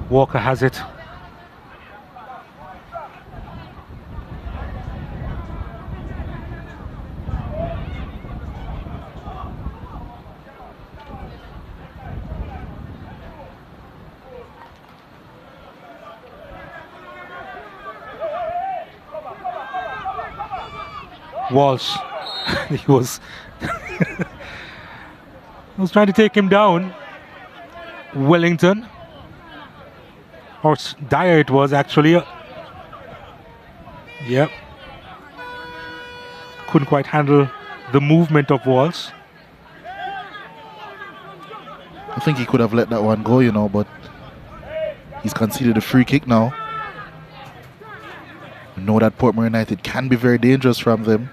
Walker has it. Walsh. He was trying to take him down. Wellington, or Dyer it was actually. Yep. Couldn't quite handle the movement of Walsh. I think he could have let that one go, you know, but he's conceded a free kick now. We know that Portmore United can be very dangerous from them.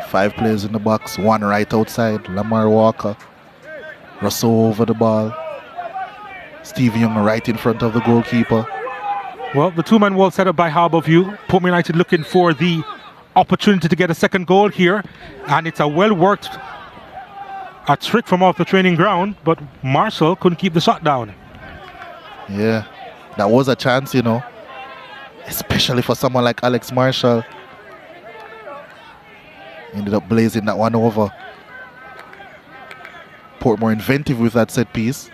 Five players in the box, one right outside. Lamar Walker, Russell over the ball. Steve Young right in front of the goalkeeper. Well, the two-man wall set up by Harbourview. Portmore United looking for the opportunity to get a second goal here. And it's a well-worked trick from off the training ground, but Marshall couldn't keep the shot down. Yeah, that was a chance, you know. Especially for someone like Alex Marshall. Ended up blazing that one over. Portmore inventive with that set piece.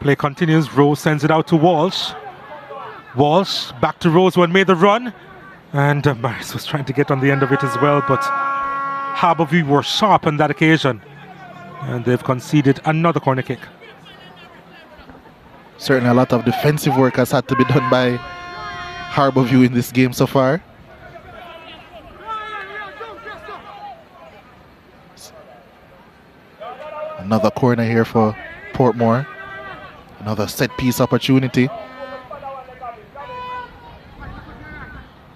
Play continues. Rose sends it out to Walsh. Walsh back to Rose, when made the run. And Maris was trying to get on the end of it as well, but Harbourview were sharp on that occasion. And they've conceded another corner kick. Certainly a lot of defensive work has had to be done by Harbourview in this game so far. Another corner here for Portmore. Another set piece opportunity.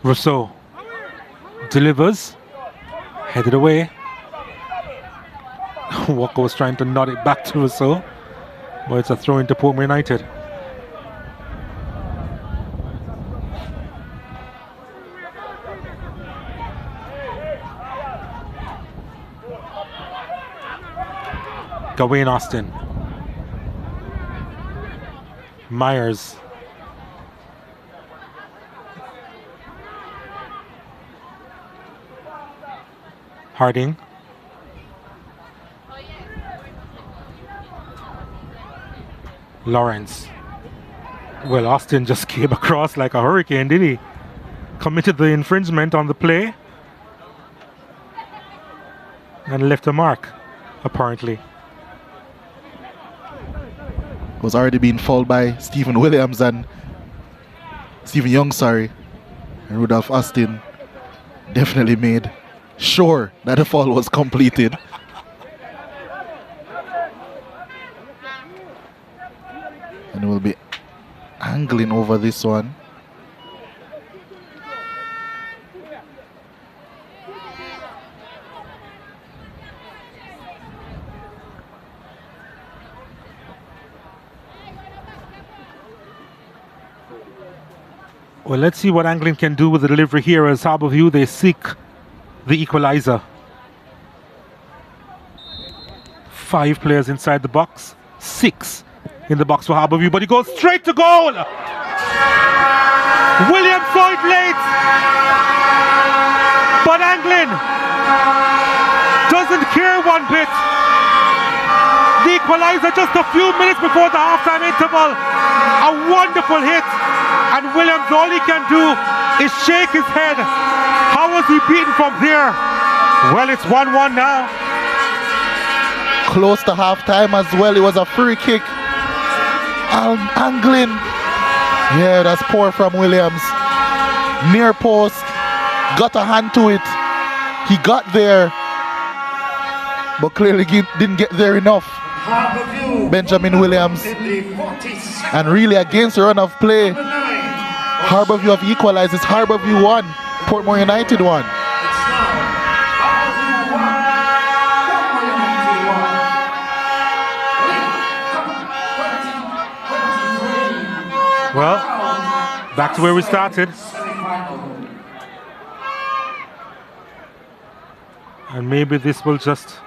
Rousseau delivers, headed away. Walker was trying to nod it back to Rousseau, but it's a throw into Portmore United. Gawain Austin. Myers. Harding. Lawrence. Well, Austin just came across like a hurricane, didn't he? Committed the infringement on the play. and left a mark, apparently. Was already being fouled by Stephen Williams and Stephen Young, sorry. And Rudolph Austin definitely made sure that the foul was completed. And we'll be angling over this one. Well, let's see what Anglin can do with the delivery here as Harbourview, they seek the equalizer. 5 players inside the box, 6 in the box for Harbourview, but he goes straight to goal! Williams saw it late, but Anglin doesn't care one bit. The equalizer just a few minutes before the halftime interval. A wonderful hit. And Williams, all he can do is shake his head. How was he beaten from there? Well, it's 1-1 now. Close to halftime as well. It was a free kick. Anglin. Yeah, that's poor from Williams. Near post. Got a hand to it. He got there, but clearly didn't get there enough. Benjamin Williams. And really against the run of play, Harbourview have equalized. It's Harbourview 1, Portmore United 1. Well, back to where we started. And maybe this will just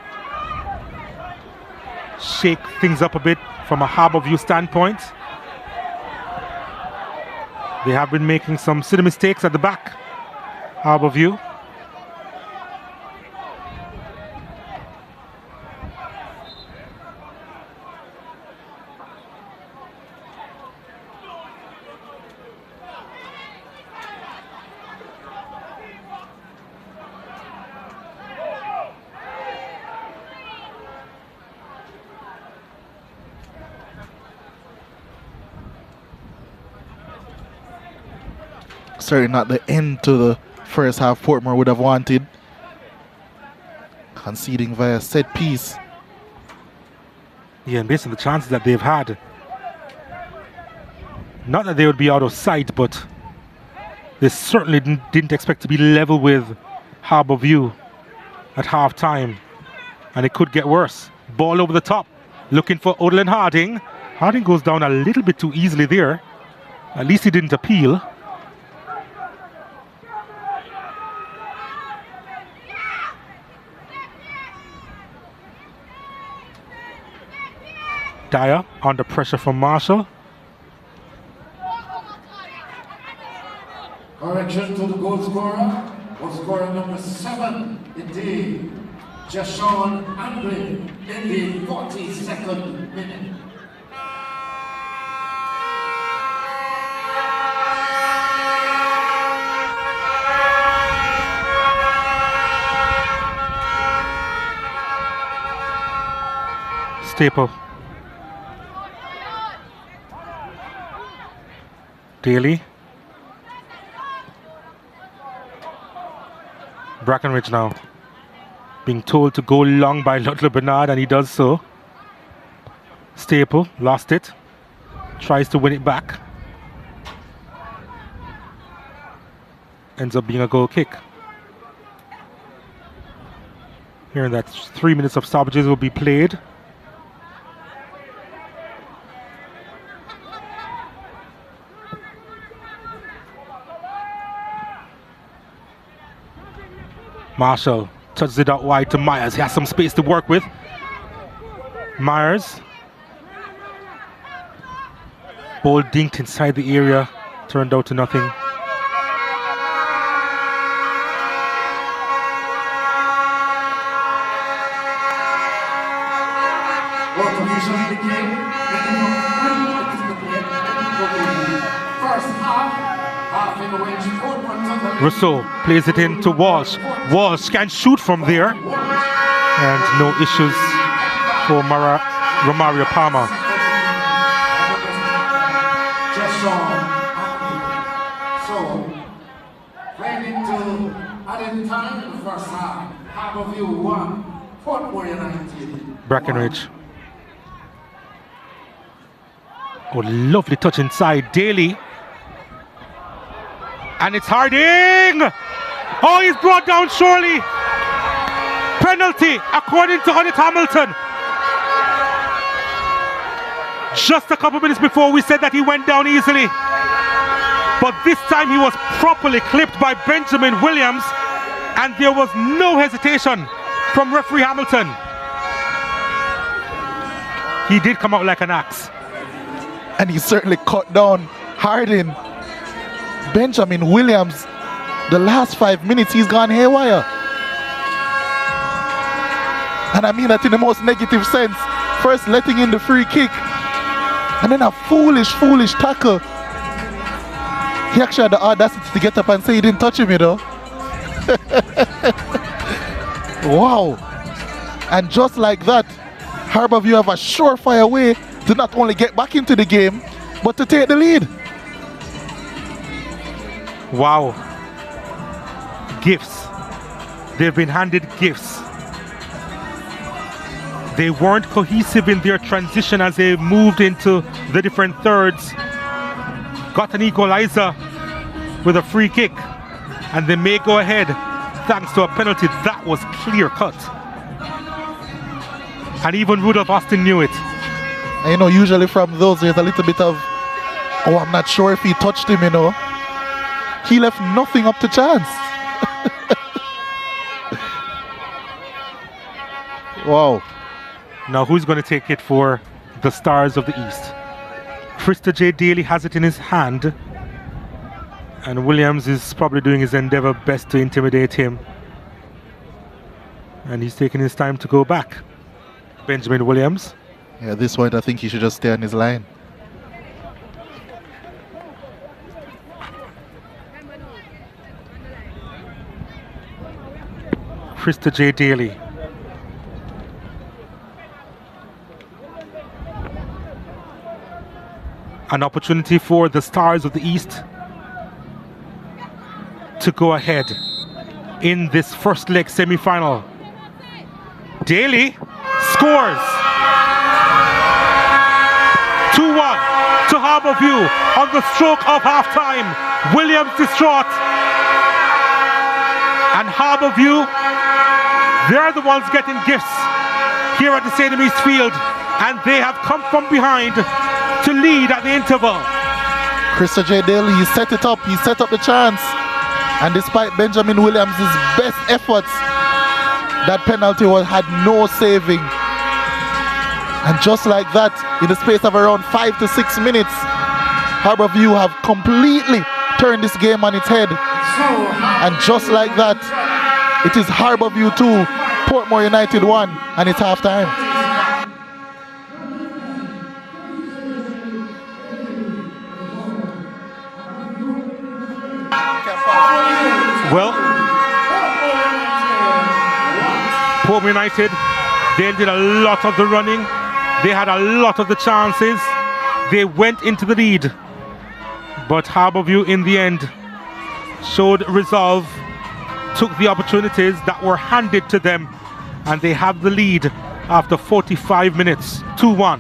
shake things up a bit from a Harbourview standpoint. They have been making some silly mistakes at the back, Harbourview. Certainly not the end to the first half Portmore would have wanted. Conceding via set piece. Yeah, and based on the chances that they've had, not that they would be out of sight, but they certainly didn't expect to be level with Harbourview at half time. And it could get worse. Ball over the top, looking for Odlin Harding. Harding goes down a little bit too easily there. At least he didn't appeal. Dyer under pressure from Marshall. Correction to the goal scorer. Goal scorer number 7, indeed, Jashawn Anglin in the 42nd minute. Staple. Daly. Brackenridge now being told to go long by Ludlow Bernard, and he does so. Staple lost it, tries to win it back, ends up being a goal kick. Hearing that 3 minutes of stoppages will be played. Marshall touches it out wide to Myers. He has some space to work with. Myers. Ball dinked inside the area. Turned out to nothing. Rousseau plays it in to Walsh. Walsh can shoot from there. And no issues for Romario Palmer. So, playing into added time in the first half. Harbour View 1, Portmore United. Brackenridge. Oh, lovely touch inside. Daly. And it's Harding! Oh, he's brought down surely. Penalty, according to Honey Hamilton. Just a couple minutes before we said that he went down easily. But this time he was properly clipped by Benjamin Williams, and there was no hesitation from referee Hamilton. He did come out like an axe. And he certainly cut down Harding. Benjamin Williams, the last 5 minutes he's gone haywire. And I mean that in the most negative sense. First letting in the free kick, and then a foolish tackle. He actually had the audacity to get up and say he didn't touch him, you know. Wow. And just like that, Harbour View have a surefire way to not only get back into the game, but to take the lead. Wow. Gifts. They've been handed gifts. They weren't cohesive in their transition as they moved into the different thirds. Got an equalizer with a free kick, and they may go ahead thanks to a penalty that was clear cut. And even Rudolph Austin knew it. And you know, usually from those there's a little bit of, oh, I'm not sure if he touched him, you know. He left nothing up to chance. Wow. Now who's going to take it for the Stars of the East? Krista J. Daly has it in his hand, and Williams is probably doing his endeavor best to intimidate him. And he's taking his time to go back. Benjamin Williams. Yeah, at this point I think he should just stay on his line. Krista J. Daly. An opportunity for the Stars of the East to go ahead in this first leg semi-final. Daly scores. 2-1 to Harbour View on the stroke of half-time. Williams distraught. And Harbour View, they're the ones getting gifts here at the St. East Field, and they have come from behind to lead at the interval. Krista J. Daly, he set it up, he set up the chance, and despite Benjamin Williams' best efforts, that penalty had no saving. And just like that, in the space of around 5 to 6 minutes, Harbour View have completely turned this game on its head. And just like that, it is Harbour View 2, Portmore United 1, and it's half-time. Well, Portmore United, they did a lot of the running. They had a lot of the chances. They went into the lead. But Harbour View in the end showed resolve, took the opportunities that were handed to them, and they have the lead after 45 minutes, 2-1.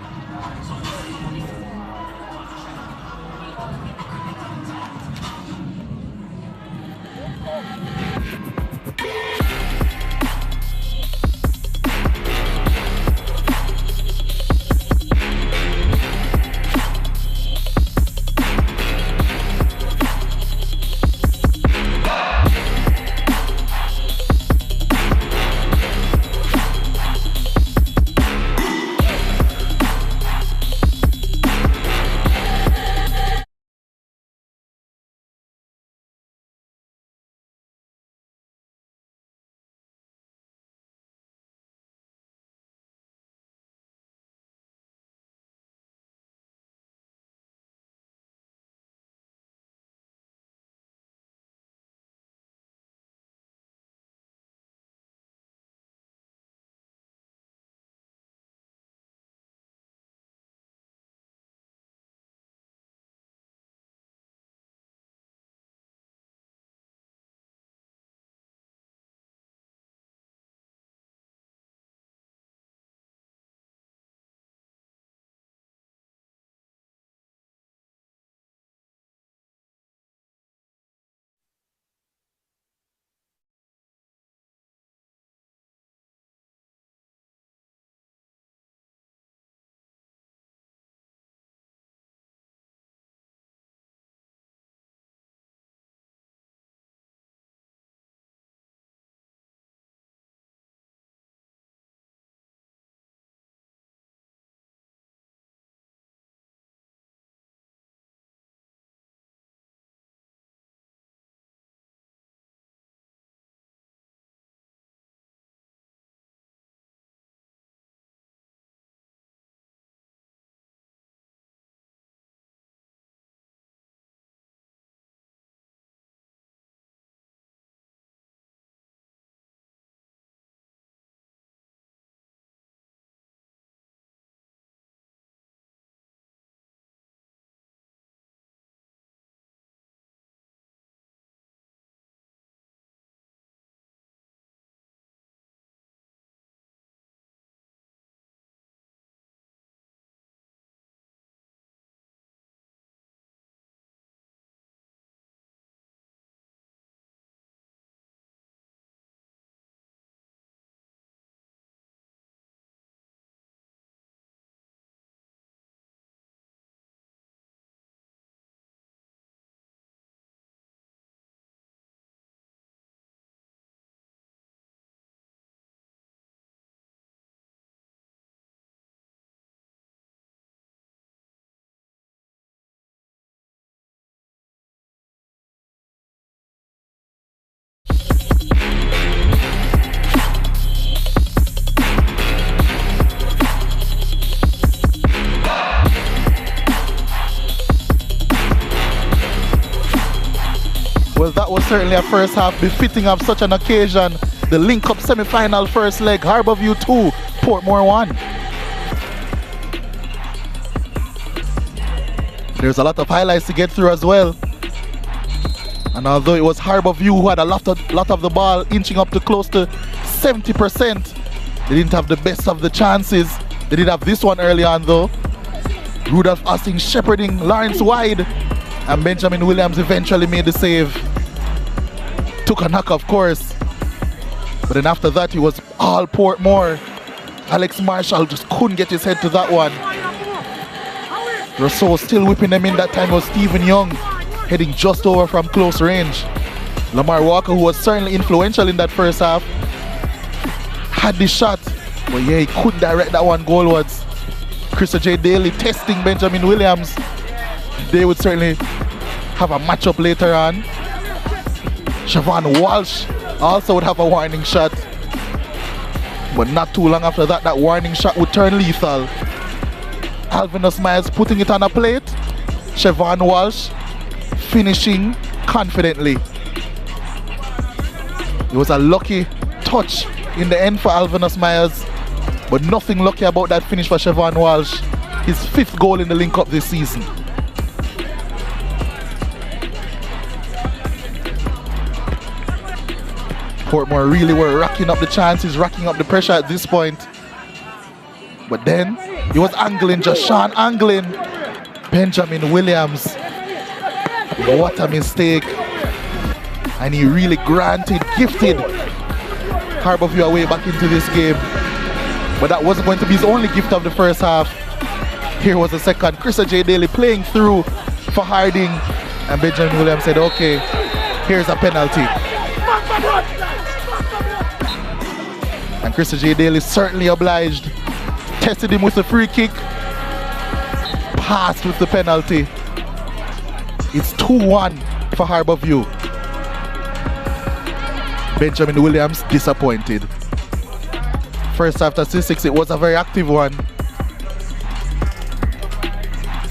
certainly a first half befitting of such an occasion. The Lynk Cup semi-final first leg, Harbourview 2, Portmore 1. There's a lot of highlights to get through as well. And although it was Harbourview who had a lot of the ball, inching up to close to 70%, they didn't have the best of the chances. They did have this one early on though. Rudolph Austin shepherding Lawrence wide, and Benjamin Williams eventually made the save. Took a knock, of course, but then after that he was all Portmore. Alex Marshall just couldn't get his head to that one. Rousseau still whipping them in. That time was Stephen Young heading just over from close range. Lamar Walker, who was certainly influential in that first half, had the shot, but yeah, he couldn't direct that one goalwards. Krista J. Daly testing Benjamin Williams. They would certainly have a matchup later on. Siobhan Walsh also would have a warning shot, but not too long after that, that warning shot would turn lethal. Alvinus Myers putting it on a plate. Siobhan Walsh finishing confidently. It was a lucky touch in the end for Alvinus Myers, but nothing lucky about that finish for Siobhan Walsh. His 5th goal in the Lynk Cup this season. Portmore really were racking up the chances, racking up the pressure at this point. But then he was angling, just Sean angling. Benjamin Williams. What a mistake. And he really gifted Harbourview away back into this game. But that wasn't going to be his only gift of the first half. Here was the second. Krista J. Daly playing through for Harding. And Benjamin Williams said, okay, here's a penalty. And Krista J. Daly certainly obliged. Tested him with a free kick. Passed with the penalty. It's 2-1 for Harbourview. Benjamin Williams disappointed. First half statistics, it was a very active one.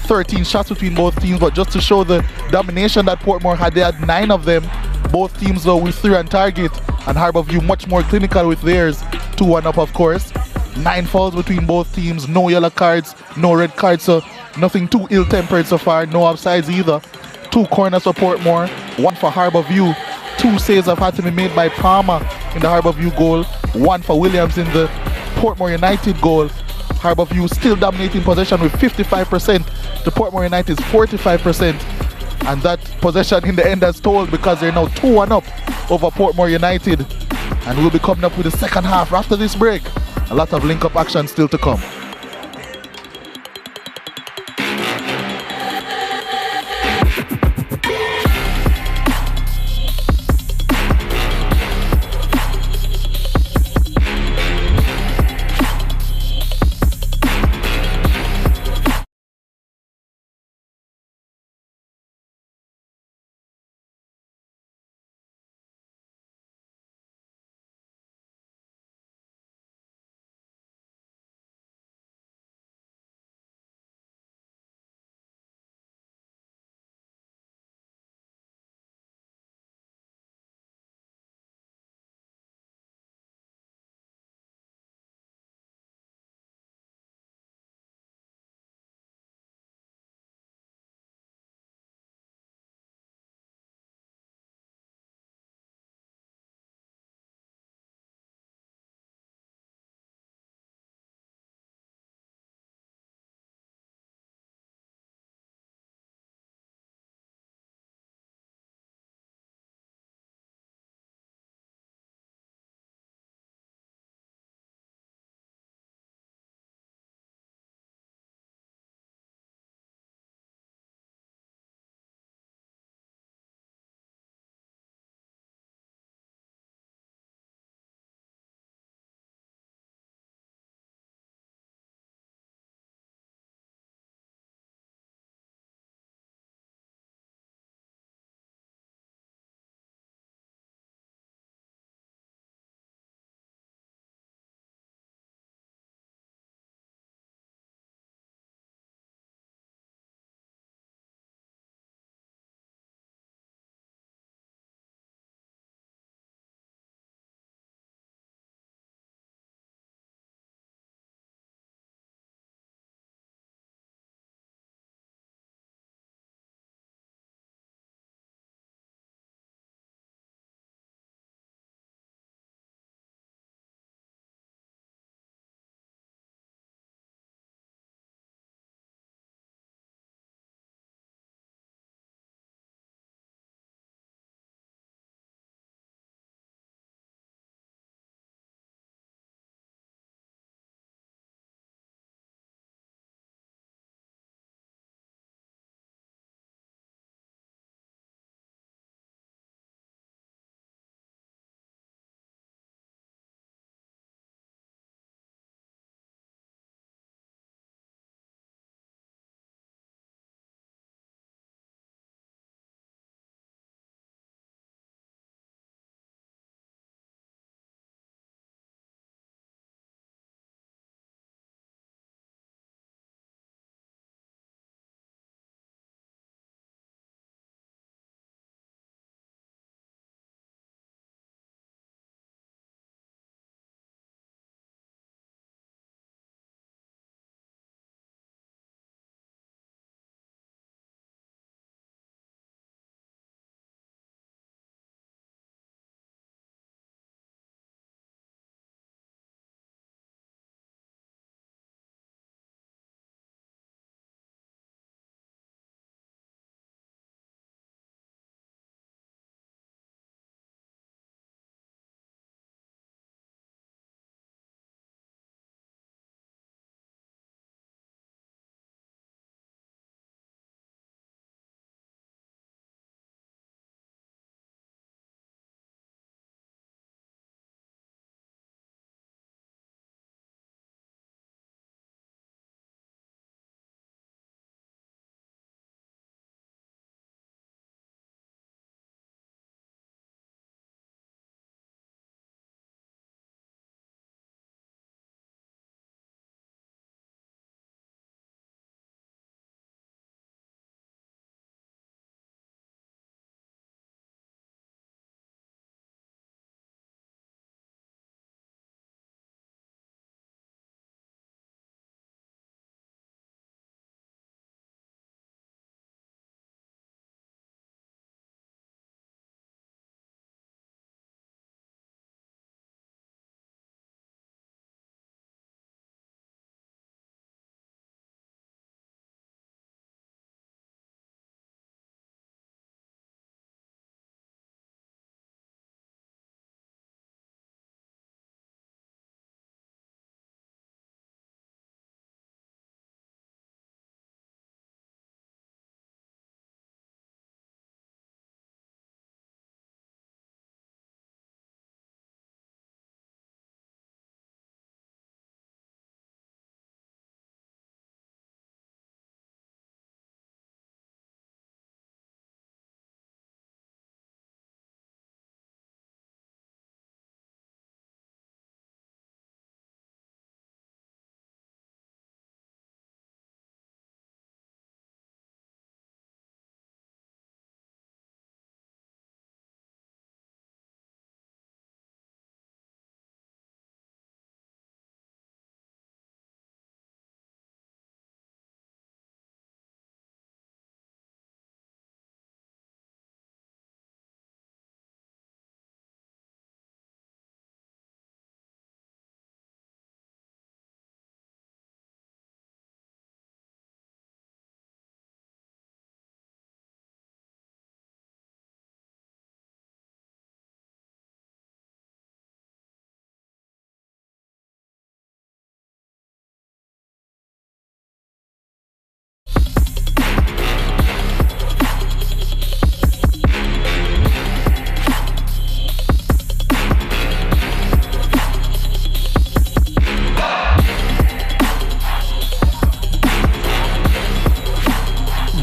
13 shots between both teams, but just to show the domination that Portmore had, they had 9 of them. Both teams though with 3 on target, and Harbourview much more clinical with theirs. 2-1 up, of course. 9 fouls between both teams, no yellow cards, no red cards, so nothing too ill-tempered so far, no offsides either. 2 corners for Portmore, 1 for Harbourview. 2 saves have had to be made by Palmer in the Harbourview goal, 1 for Williams in the Portmore United goal. Harbourview still dominating possession with 55%. The Portmore United's 45%. And that possession in the end has told, because they're now 2-1 up over Portmore United. And we'll be coming up with the second half after this break. A lot of link-up action still to come.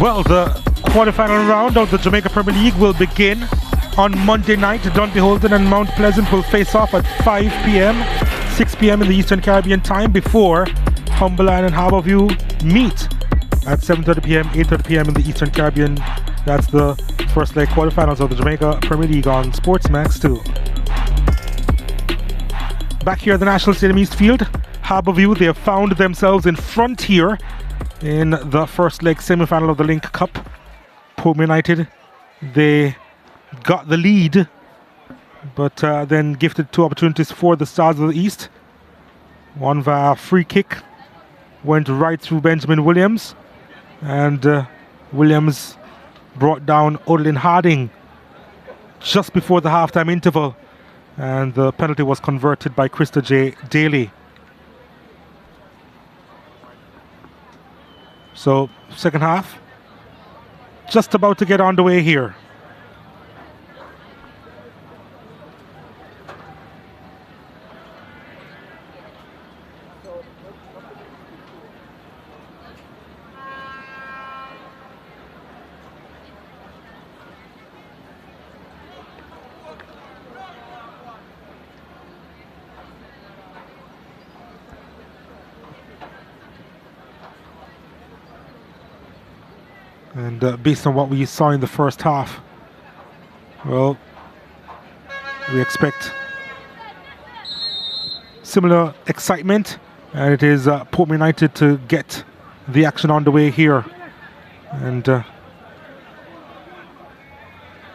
Well, the quarterfinal round of the Jamaica Premier League will begin on Monday night. Dundee Holden and Mount Pleasant will face off at 5 p.m., 6 p.m. in the Eastern Caribbean time before Humberland and Harbourview meet at 7:30 p.m., 8:30 p.m. in the Eastern Caribbean. That's the first leg quarterfinals of the Jamaica Premier League on Sportsmax 2. Back here at the National Stadium Eastfield, Harbourview, they have found themselves in front here in the first leg semi-final of the Lynk Cup. Portmore United, they got the lead, but then gifted two opportunities for the Stars of the East. One via free kick, went right through Benjamin Williams, and Williams brought down Odlin Harding just before the halftime interval, and the penalty was converted by Krista J. Daly. So, second half, just about to get underway here. And based on what we saw in the first half, well, we expect similar excitement, and it is Portmore United to get the action underway here. And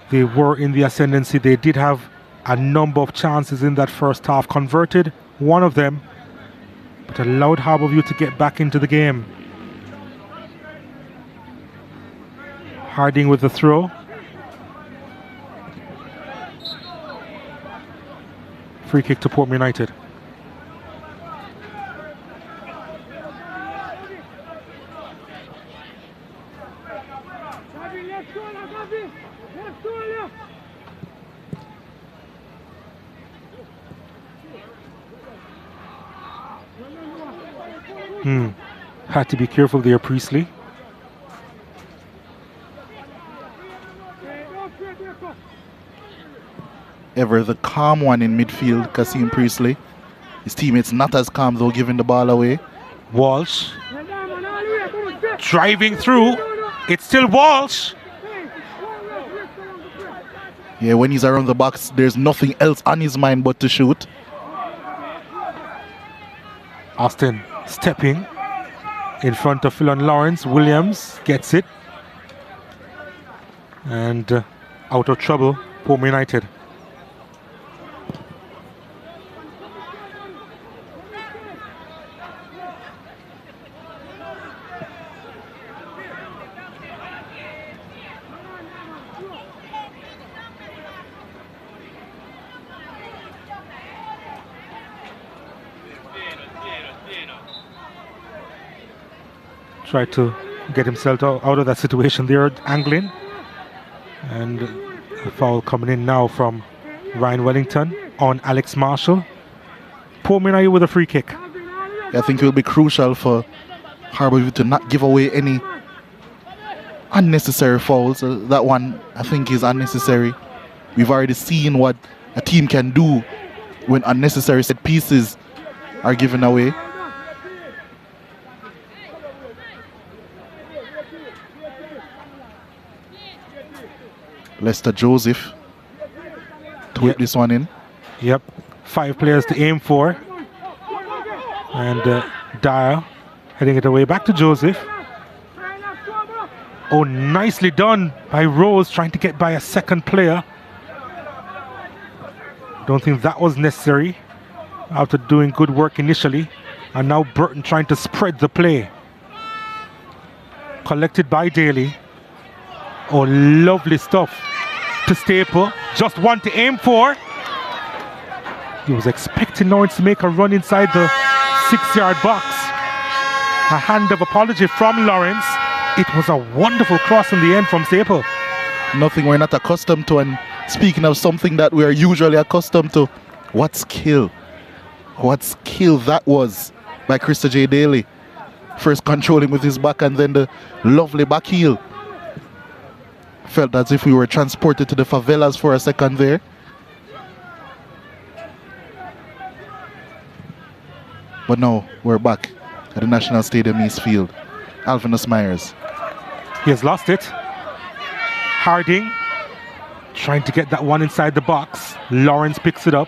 they were in the ascendancy. They did have a number of chances in that first half, converted one of them, but allowed Harbourview to get back into the game. Harding with the throw. Free kick to Portmore United. Had to be careful there, Priestley. Ever the calm one in midfield, Kasim Priestley. His teammates not as calm though, giving the ball away. Walsh driving through. It's still Walsh. Yeah, when he's around the box, there's nothing else on his mind but to shoot. Austin stepping in front of Philon Lawrence. Williams gets it. And out of trouble, Portmore United. Tried to get himself out of that situation there, angling. And a foul coming in now from Ryan Wellington on Alex Marshall. Portmore United with a free kick. I think it will be crucial for Harbourview to not give away any unnecessary fouls. That one, I think, is unnecessary. We've already seen what a team can do when unnecessary set pieces are given away. Lester Joseph to whip this one in. Yep, 5 players to aim for. And Dyer heading it away back to Joseph. Oh, nicely done by Rose, trying to get by a second player. Don't think that was necessary after doing good work initially. And now Burton trying to spread the play. Collected by Daly. Oh, lovely stuff to Staple. Just one to aim for. He was expecting Lawrence to make a run inside the 6-yard box. A hand of apology from Lawrence. It was a wonderful cross in the end from Staple. Nothing we're not accustomed to, and speaking of something that we are usually accustomed to, what skill that was by Krista J. Daly. First controlling with his back and then the lovely back heel Felt as if we were transported to the favelas for a second there. But no, we're back at the National Stadium East Field. Alvinus Myers. He has lost it. Harding trying to get that one inside the box. Lawrence picks it up.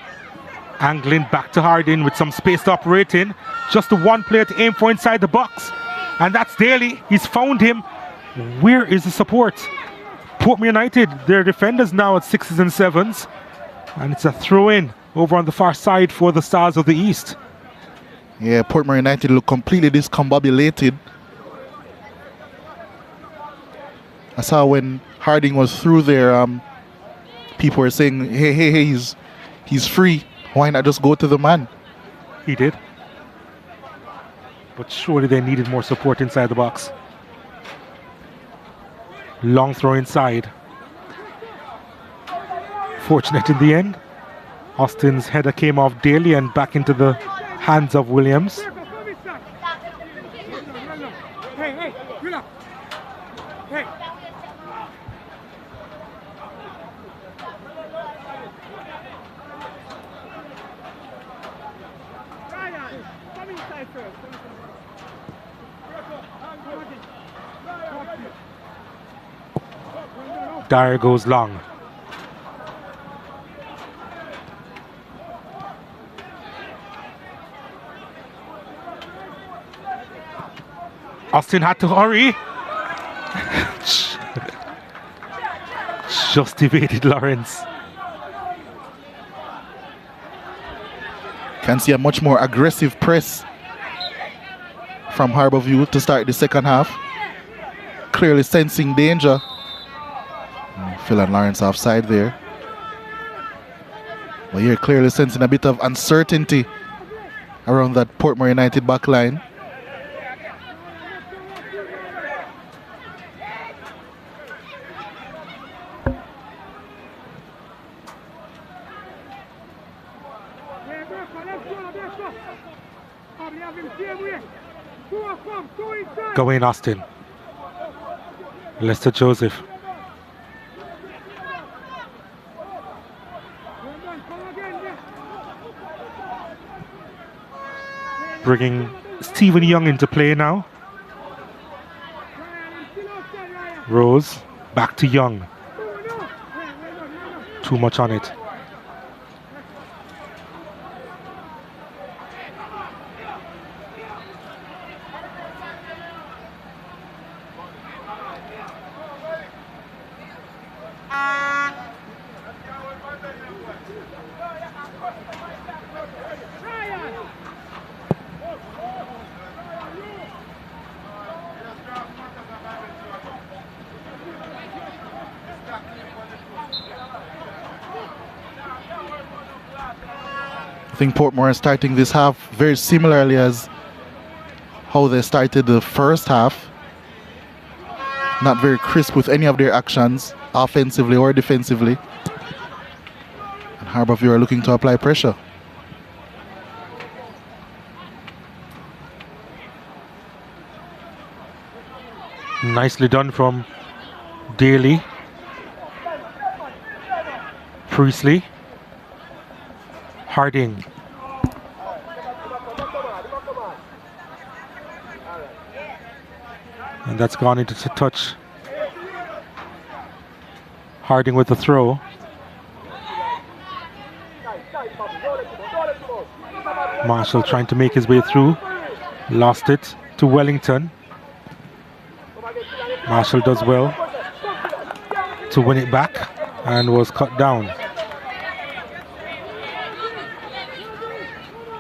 Angling back to Harding with some space to operate in. Just the one player to aim for inside the box. And that's Daly. He's found him. Where is the support? Portmore United, their defenders now at 6s and 7s. And it's a throw-in over on the far side for the Stars of the East. Yeah, Portmore United look completely discombobulated. I saw when Harding was through there, people were saying, hey, he's free. Why not just go to the man? He did. But surely they needed more support inside the box. Long throw inside. Fortunate in the end. Austin's header came off Daly and back into the hands of Williams. Dyer goes long. Austin had to hurry. Just evaded Lawrence. Can see a much more aggressive press from Harbour View to start the second half. Clearly sensing danger. Phil and Lawrence offside there. But you're clearly sensing a bit of uncertainty around that Portmore United back line. Go in, Austin. Lester Joseph. Bringing Stephen Young into play now. Rose, back to Young. Too much on it. I think Portmore is starting this half very similarly as how they started the first half. Not very crisp with any of their actions, offensively or defensively. And Harbour View are looking to apply pressure. Nicely done from Daly. Priestley. Harding. And that's gone into the touch. Harding with the throw. Marshall trying to make his way through. Lost it to Wellington. Marshall does well to win it back and was cut down.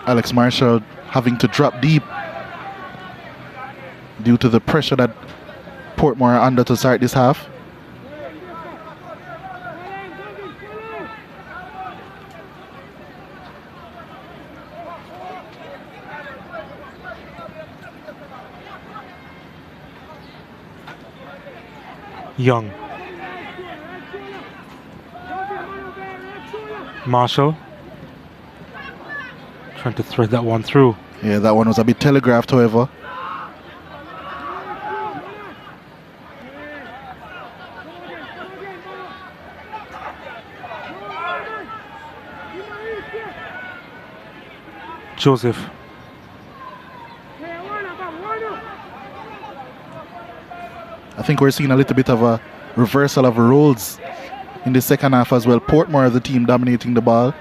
Alex Marshall having to drop deep due to the pressure that Portmore are under to start this half. Young. Marshall. Trying to thread that one through. Yeah, that one was a bit telegraphed, however. Joseph. I think we're seeing a little bit of a reversal of roles in the second half as well. Portmore, the team dominating the ball.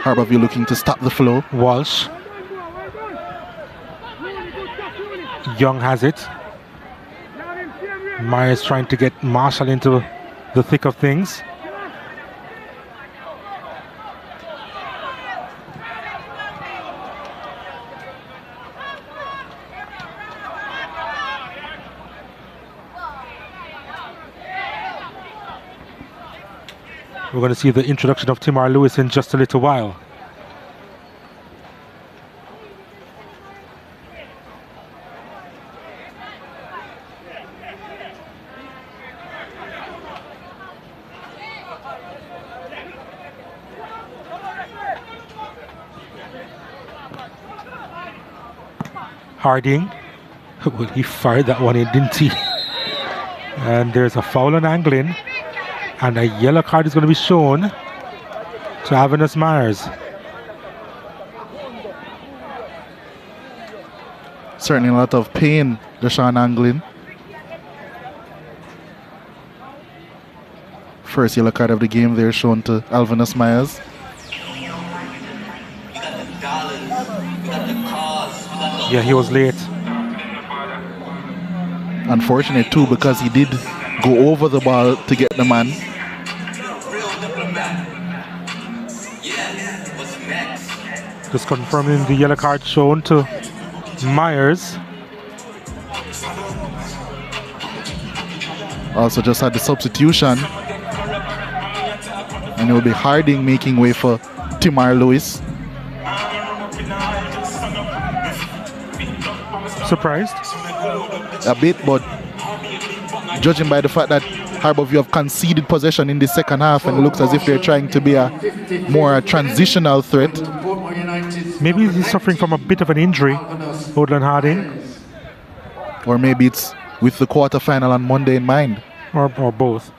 Harbourview looking to stop the flow. Walsh. Young has it. Myers trying to get Marshall into the thick of things. We're going to see the introduction of Timar Lewis in just a little while. Harding. Well, he fired that one in, didn't he? And there's a foul on Anglin. And a yellow card is going to be shown to Avenus Myers. Certainly a lot of pain, Deshaun Anglin. First yellow card of the game there shown to Alvinus Myers. Yeah, he was late. Unfortunate too, because he did go over the ball to get the man. Just confirming the yellow card shown to Myers. Also just had the substitution. And it will be Harding making way for Timar Lewis. Surprised? A bit, but judging by the fact that Harbourview have conceded possession in the second half and it looks as if they're trying to be a more transitional threat. Maybe he's suffering from a bit of an injury, Odland Harding. Or maybe it's with the quarterfinal on Monday in mind. Or both.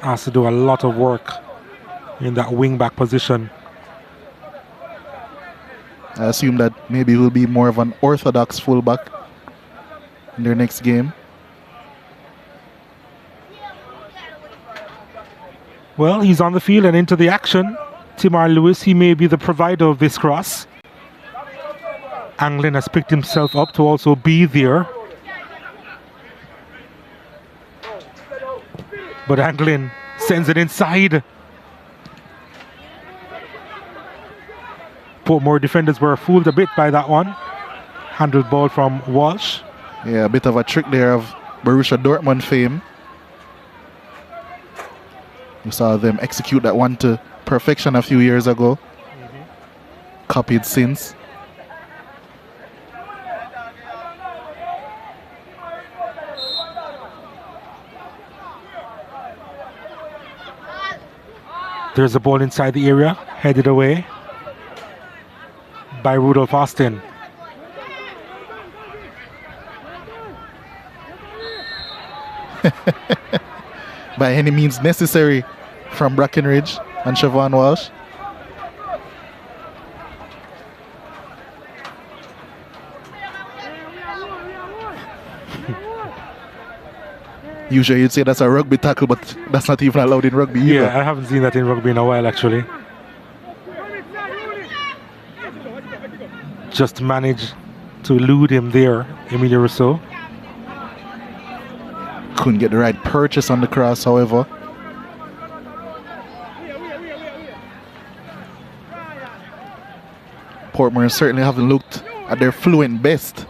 Has to do a lot of work in that wing-back position. I assume that maybe he will be more of an orthodox fullback in their next game. Well, he's on the field and into the action. Timar Lewis, he may be the provider of this cross. Anglin has picked himself up to also be there. But Anglin sends it inside. Portmore defenders were fooled a bit by that one. Handled ball from Walsh. Yeah, a bit of a trick there of Borussia Dortmund fame. You saw them execute that one to perfection a few years ago. Copied since. There's a ball inside the area, headed away by Rudolph Austin. By any means necessary from Brackenridge and Siobhan Walsh. Usually you'd say that's a rugby tackle, but that's not even allowed in rugby either. Yeah, I haven't seen that in rugby in a while actually. Just managed to elude him there, Emilio Rousseau. Couldn't get the right purchase on the cross, however. Portmore certainly haven't looked at their fluent best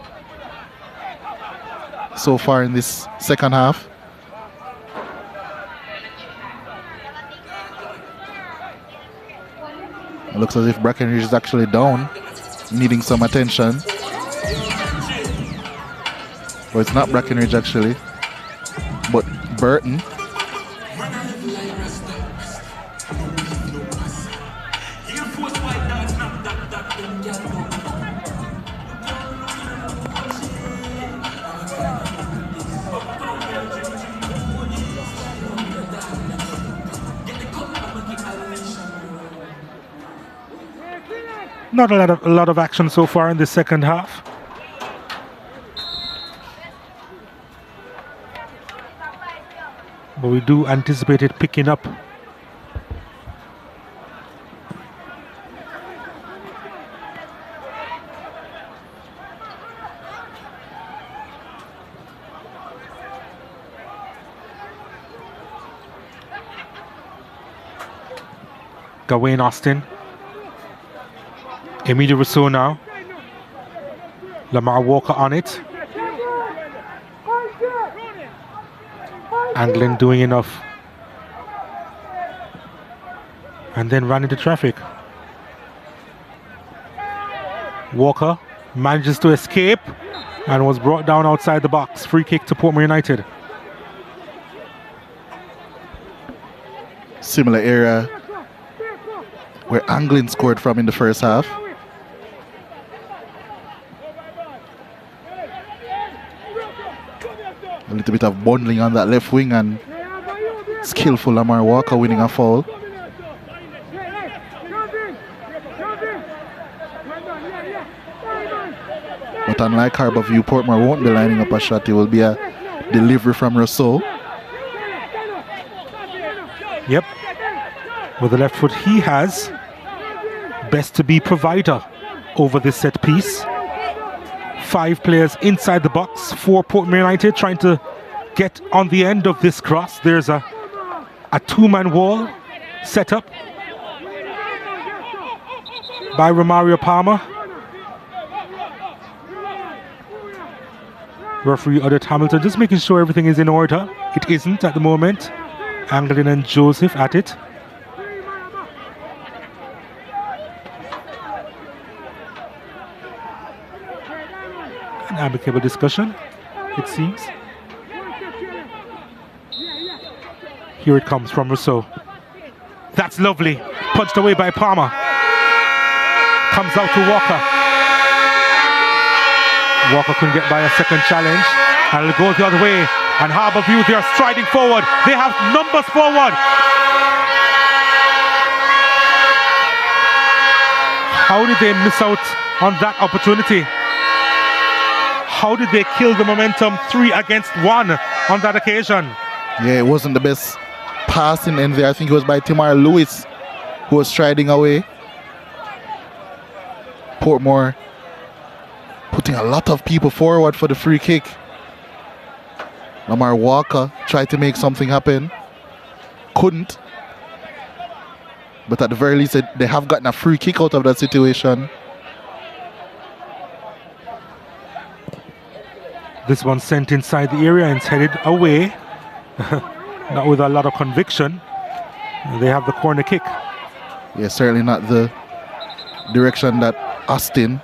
so far in this second half. It looks as if Brackenridge is actually down, needing some attention. Well, it's not Brackenridge actually, but Burton. Not a lot of action so far in the second half. But we do anticipate it picking up. Gawain Austin. Emilio Rousseau now. Lamar Walker on it. Anglin doing enough. And then ran into traffic. Walker manages to escape and was brought down outside the box. Free kick to Portmore United. Similar area where Anglin scored from in the first half. A little bit of bundling on that left wing and skillful Lamar Walker winning a foul. But unlike Harbour View, Portmore won't be lining up a shot. It will be a delivery from Rousseau. Yep. With the left foot he has. Best to be provider over this set piece. 5 players inside the box for Portmore United trying to get on the end of this cross. There's a 2-man wall set up by Romario Palmer. Referee Odette Hamilton just making sure everything is in order. It isn't at the moment. Anglin and Joseph at it. An amicable discussion, it seems. Here it comes from Rousseau. That's lovely. Punched away by Palmer. Comes out to Walker. Walker couldn't get by a second challenge. And it'll go the other way. And Harbour View, they are striding forward. They have numbers forward. How did they miss out on that opportunity? How did they kill the momentum 3 against 1 on that occasion? Yeah, it wasn't the best passing in there. I think it was by Timar Lewis who was striding away. Portmore putting a lot of people forward for the free kick. Lamar Walker tried to make something happen. Couldn't. But at the very least, they have gotten a free kick out of that situation. This one sent inside the area and it's headed away. Not with a lot of conviction. They have the corner kick. Yeah, certainly not the direction that Austin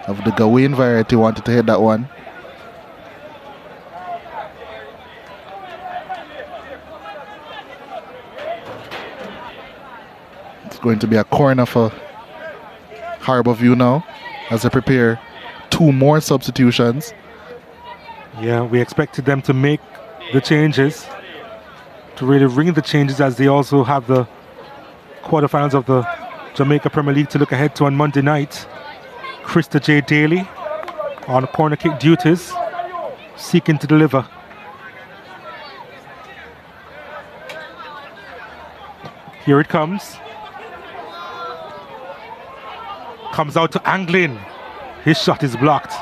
of the Gawain variety wanted to head that one. It's going to be a corner for Harbour View now as they prepare 2 more substitutions. Yeah, we expected them to make the changes, to really ring the changes, as they also have the quarterfinals of the Jamaica Premier League to look ahead to on Monday night. Krista J. Daly on corner kick duties, seeking to deliver. Here it comes. Comes out to Anglin. His shot is blocked.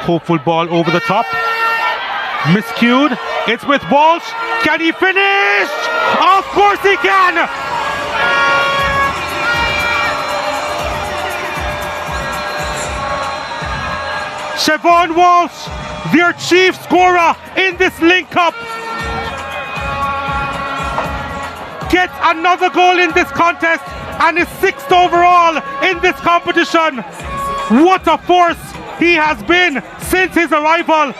Hopeful ball over the top. Miscued. It's with Walsh. Can he finish? Of course he can! Siobhan Walsh, their chief scorer in this Lynk Cup, gets another goal in this contest and is 6th overall in this competition. What a force he has been since his arrival,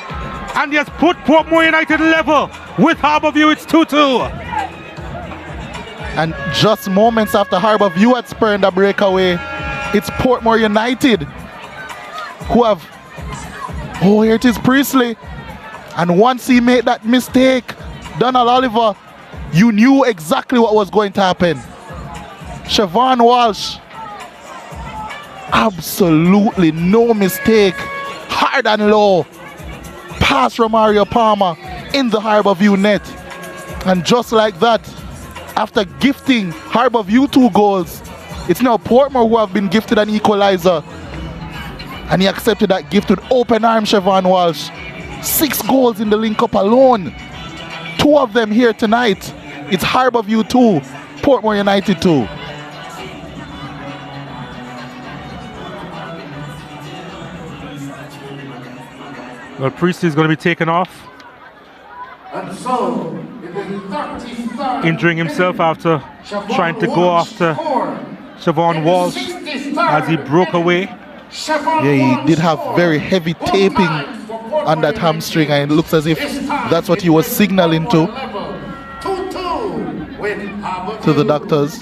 and he has put Portmore United level with Harbour View. It's 2-2. And just moments after Harbour View had spurned a breakaway, it's Portmore United who have, oh, here it is, Priestley. And once he made that mistake, Donald Oliver, you knew exactly what was going to happen. Siobhan Walsh. Absolutely no mistake. Hard and low. Pass from Mario Palmer in the Harbourview net. And just like that, after gifting Harbourview 2 goals, it's now Portmore who have been gifted an equalizer. And he accepted that gift with open arms, Siobhan Walsh. 6 goals in the Lynk Cup alone. 2 of them here tonight. It's Harbourview 2, Portmore United 2. Well, Priestley is going to be taken off. And so, in the 33rd Injuring himself after trying to go after Siobhan Walsh as he broke away. Yeah, he did have very heavy taping on that hamstring, and it looks as if that's what he was signaling to the doctors.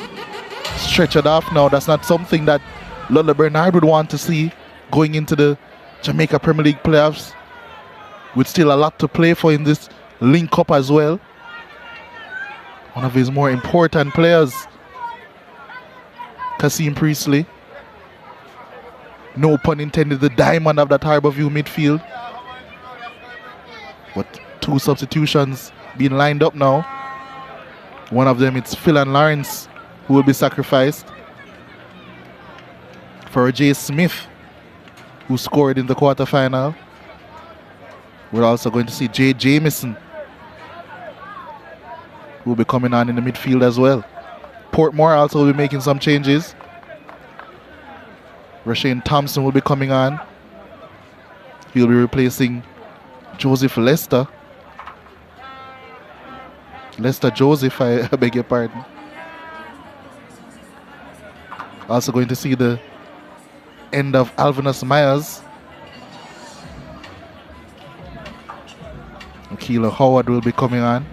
Stretchered off now. That's not something that Lola Bernard would want to see going into the Jamaica Premier League playoffs, with still a lot to play for in this Lynk Cup as well. One of his more important players, Kassim Priestley. No pun intended, the diamond of that Harbourview midfield. But 2 substitutions being lined up now. One of them, it's Phil and Lawrence, who will be sacrificed for Jay Smith, who scored in the quarterfinal. We're also going to see Jay Jamieson, who will be coming on in the midfield as well. Portmore also will be making some changes. Rashane Thompson will be coming on. He'll be replacing Joseph Lester. Lester Joseph, I beg your pardon. Also going to see the end of Alvinus Myers. Keeler Howard will be coming on.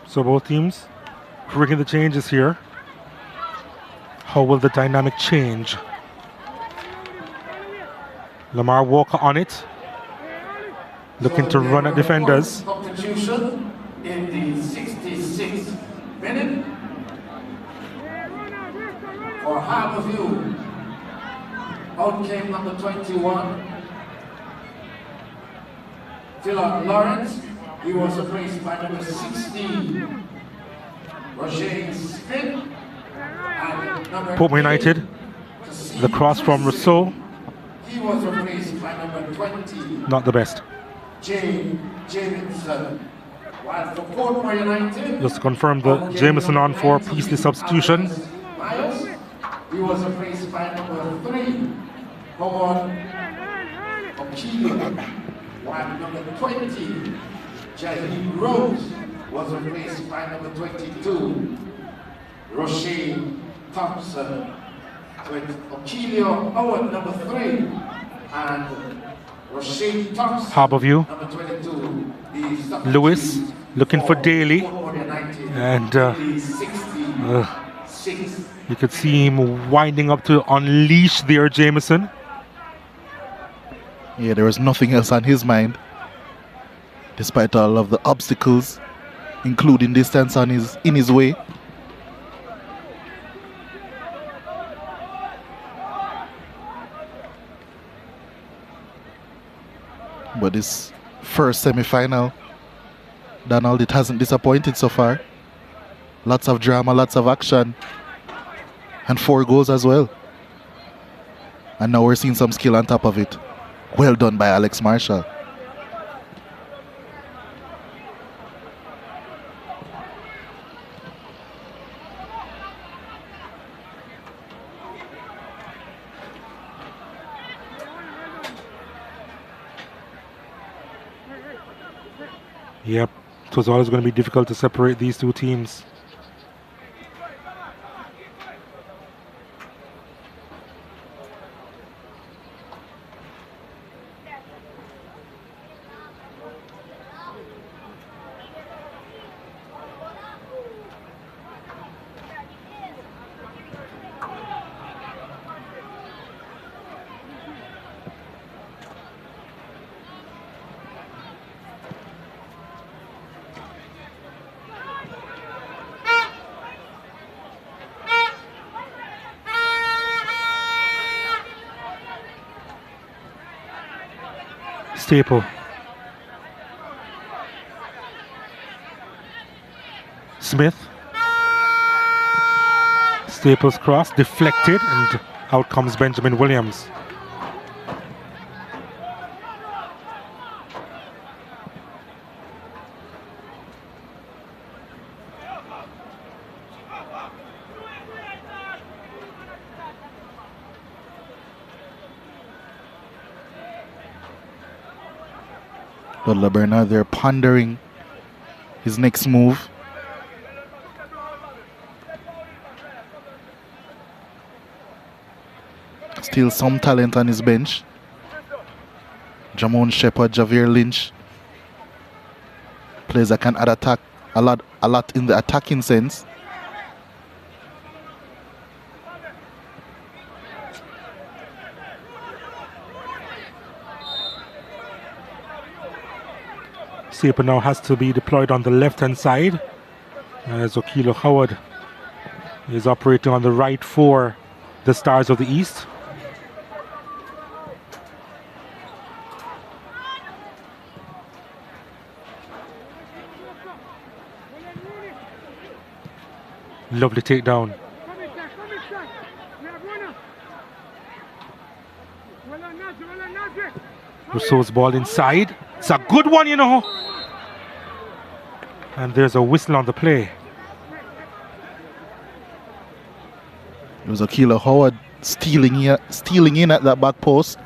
So both teams bringing the changes here. How will the dynamic change? Lamar Walker on it. Looking to run at defenders. Substitution in the 66th minute for Harbourview. Out came number 21, Philip Lawrence. He was replaced by number 16, Roger Smith. And number Portmore United. The cross from Rousseau. He was replaced by number 20. Not the best. Jameson. While for Portmore United, Just to confirm the Jameson on for Priestley substitution. Fios, he was replaced by number 3, Howard O'Keefe. While number 20, Jaheem Rose, was replaced by number 22, Roshane Thompson. With O'Keefe Howard, number 3, and Roshane Thompson, Harbourview. number 22. The Lewis looking for Daly. And you could see him winding up to unleash there, Jameson. Yeah, there was nothing else on his mind, despite all of the obstacles, including distance in his way. But this first semi-final, Donald, it hasn't disappointed so far. Lots of drama, lots of action, and 4 goals as well. And now we're seeing some skill on top of it. Well done by Alex Marshall. Yep, it was always going to be difficult to separate these 2 teams. Staple. Smith. Staples cross, deflected, and out comes Benjamin Williams. Dudley Bernard there pondering his next move. Still some talent on his bench. Jamon Shepherd, Javier Lynch. Players that can add attack a lot in the attacking sense. Saper now has to be deployed on the left-hand side, as Okilo Howard is operating on the right for the Stars of the East. Lovely takedown. Rousseau's ball inside. It's a good one, you know. And there's a whistle on the play. It was Akila Howard stealing in at that back post.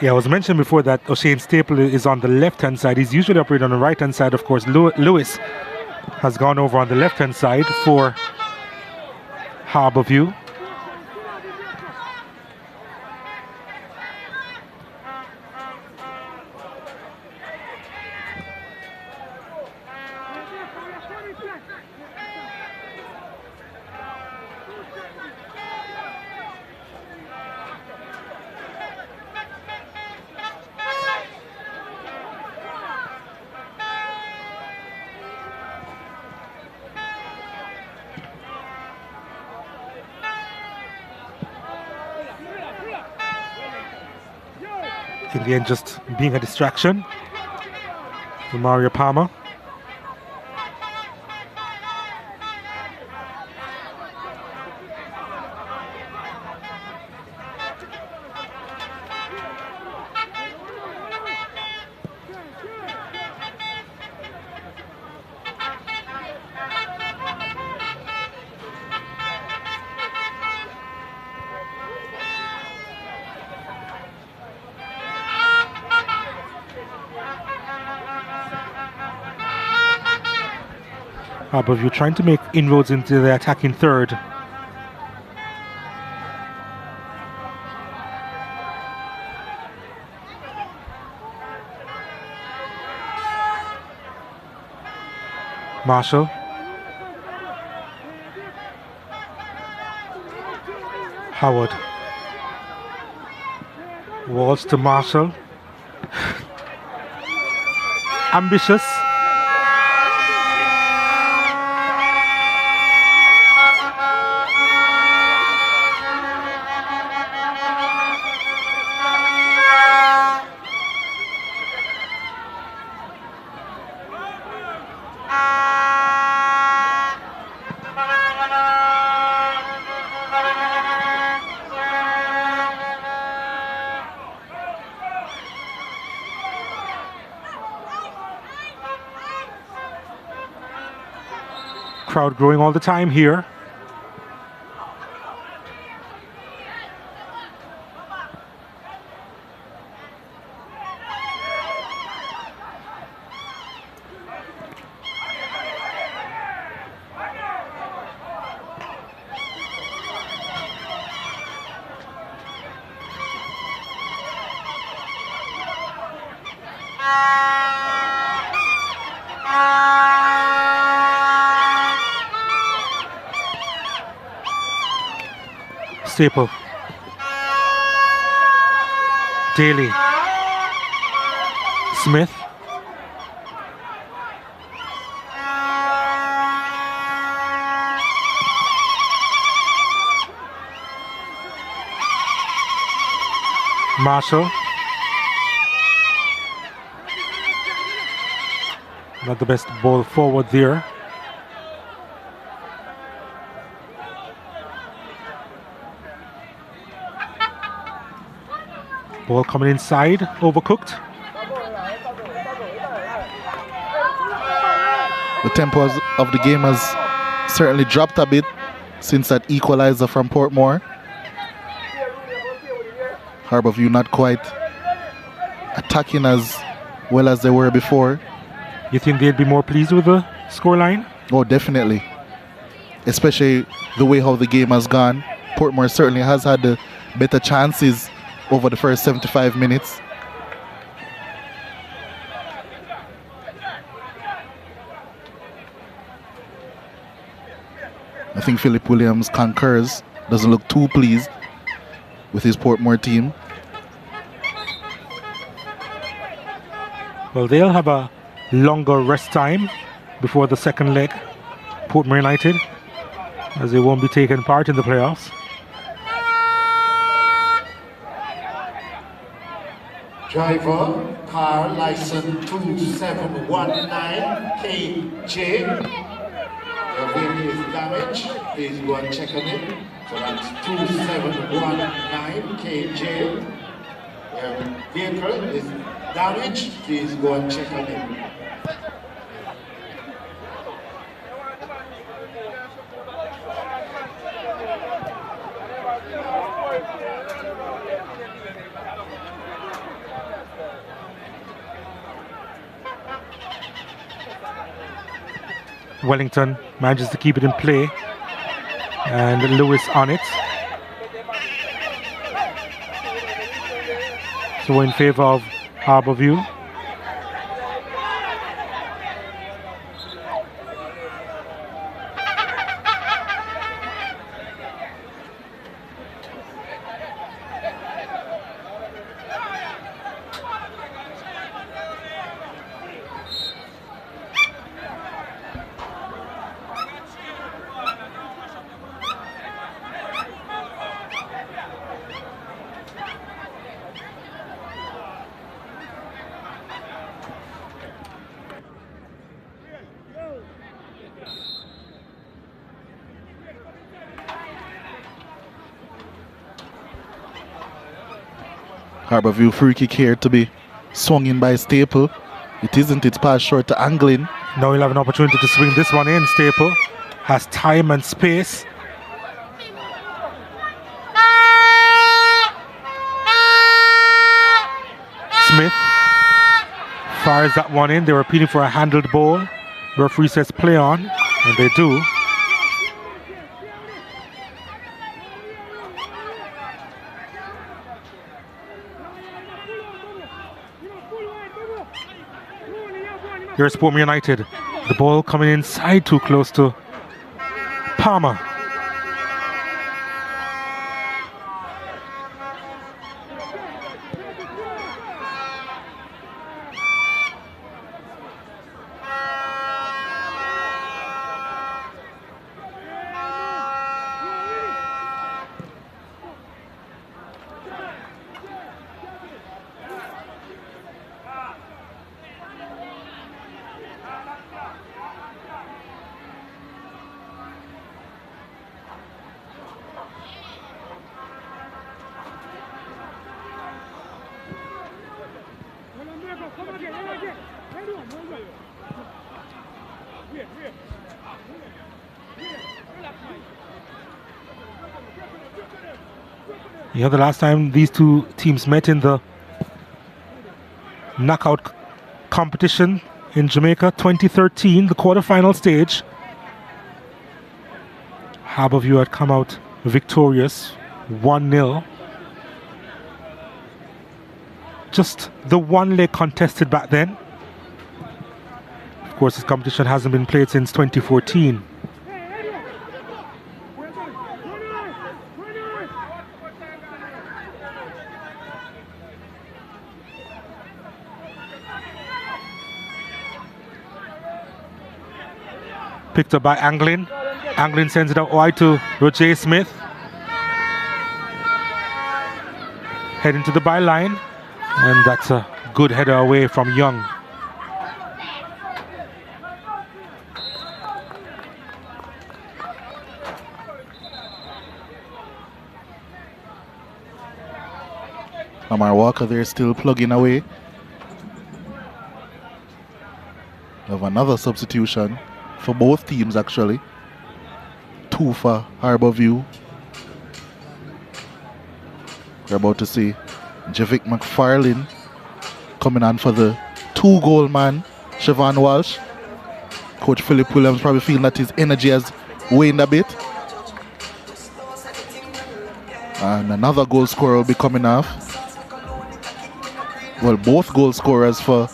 Yeah, I was mentioned before that O'Shane Staple is on the left-hand side. He's usually operating on the right-hand side. Of course, Lewis has gone over on the left-hand side for Harbour View. In the end, just being a distraction for Mario Palmer. Harbourview trying to make inroads into the attacking third. Marshall. Howard. Walsh to Marshall. Ambitious. Crowd growing all the time here. Staple. Daly. Smith. Marshall. Not the best ball forward there. Ball coming inside, overcooked. The tempo of the game has certainly dropped a bit since that equalizer from Portmore. Harbour View not quite attacking as well as they were before. You think they'd be more pleased with the scoreline? Oh, definitely. Especially the way how the game has gone. Portmore certainly has had the better chances over the first 75 minutes. I think Philip Williams concurs, doesn't look too pleased with his Portmore team. Well, they'll have a longer rest time before the second leg, Portmore United, as they won't be taking part in the playoffs. Driver, car license 2719 KJ. The vehicle is damaged. Please go and check on it. So that's 2719 KJ. The vehicle is damaged. Please go and check on it. Wellington manages to keep it in play, and Lewis on it. So in favor of Harbour View. Harbour View free kick here to be swung in by Staple. It isn't, it's passed short to Anglin. Now he'll have an opportunity to swing this one in. Staple has time and space. Smith fires that one in. They were appealing for a handled ball. The referee says play on, and they do. Here's Portmore United. The ball coming inside too close to Palmer. You know, the last time these two teams met in the knockout competition in Jamaica, 2013, the quarterfinal stage, Harbour View had come out victorious, 1-0. Just the one leg contested back then. Of course, this competition hasn't been played since 2014. Picked up by Anglin. Anglin sends it out wide to Roger Smith. Heading to the byline. And that's a good header away from Young. Lamar Walker there still plugging away. We have another substitution for both teams actually. 2 for Harbour View. We're about to see Javic McFarlane coming on for the 2-goal man, Siobhan Walsh. Coach Philip Williams probably feeling that his energy has waned a bit. And another goal scorer will be coming off. Well, both goal scorers for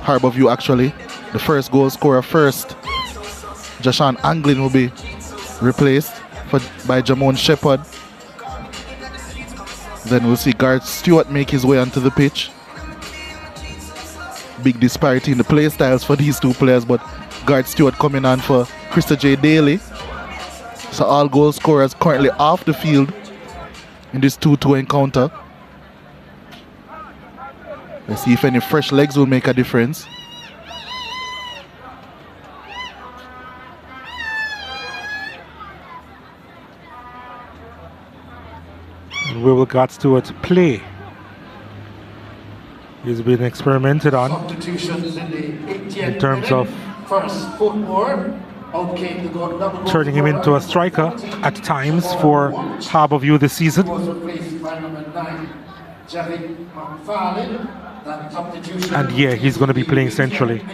Harbour View actually. The first goal scorer first, Jashan Anglin, will be replaced by Jamon Shepherd. Then we'll see Garth Stewart make his way onto the pitch. Big disparity in the play styles for these two players, but Garth Stewart coming on for Krista J. Daly. So all goal scorers currently off the field in this 2-2 encounter. Let's see if any fresh legs will make a difference. And where will Garth Stewart play? He's been experimented on in terms of turning him into a striker at times for Harbour View this season. And yeah, he's going to be playing centrally.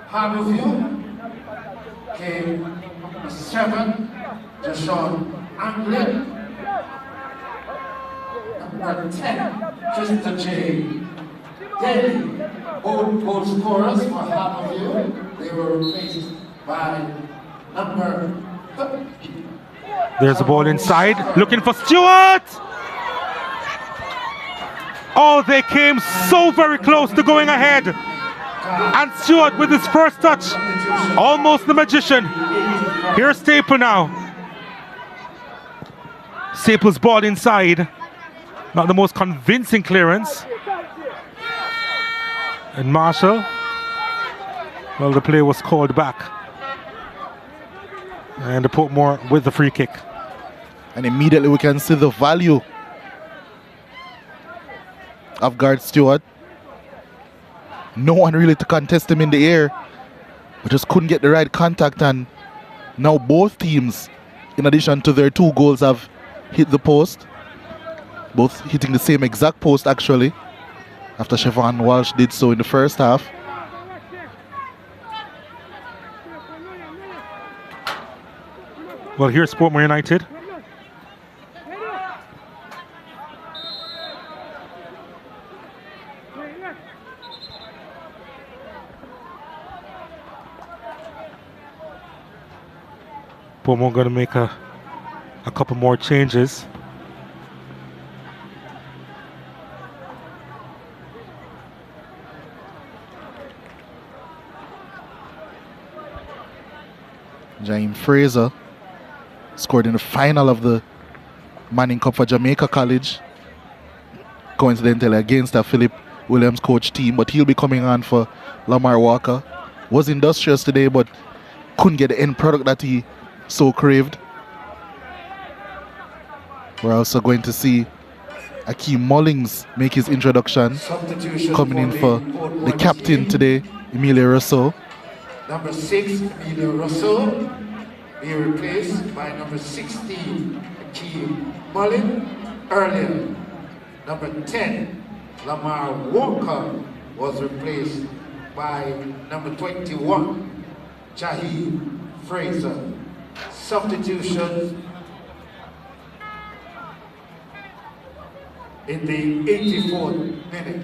Harbour View came number 7, Jashawn Anglin. Number 10, Tristate J. Daly. Both goal scorers for Harbour View. They were replaced by number 30. There's a ball inside, looking for Stewart! Oh, they came so very close to going ahead. And Stewart with his first touch, almost the magician. Here's Staple now. Staple's ball inside. Not the most convincing clearance. And Marshall, well, the play was called back. And the Portmore with the free kick. And immediately we can see the value of Garth Stewart. No one really to contest him in the air. We just couldn't get the right contact, and now both teams, in addition to their 2 goals, have hit the post. Both hitting the same exact post actually, after Siobhan Walsh did so in the first half. Well, here's Portmore United. Portmore going to make a couple more changes. Jaime Fraser scored in the final of the Manning Cup for Jamaica College, coincidentally against a Philip Williams coach team, but he'll be coming on for Lamar Walker. Was industrious today, but couldn't get the end product that he so craved. We're also going to see Akeem Mullings make his introduction, coming in for the captain today, Emilio Rousseau. Number 6, Emilio Rousseau, be replaced by number 16, Akeem Mullin. Earlier, number 10, Lamar Walker, was replaced by number 21, Jaheed Fraser. Substitutions in the 84th minute.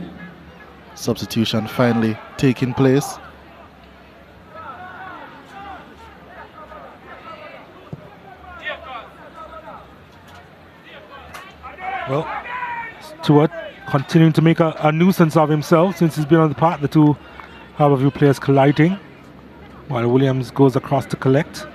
Substitution finally taking place. Well, Stewart continuing to make a nuisance of himself since he's been on the park. The 2 Harbour players colliding while Williams goes across to collect.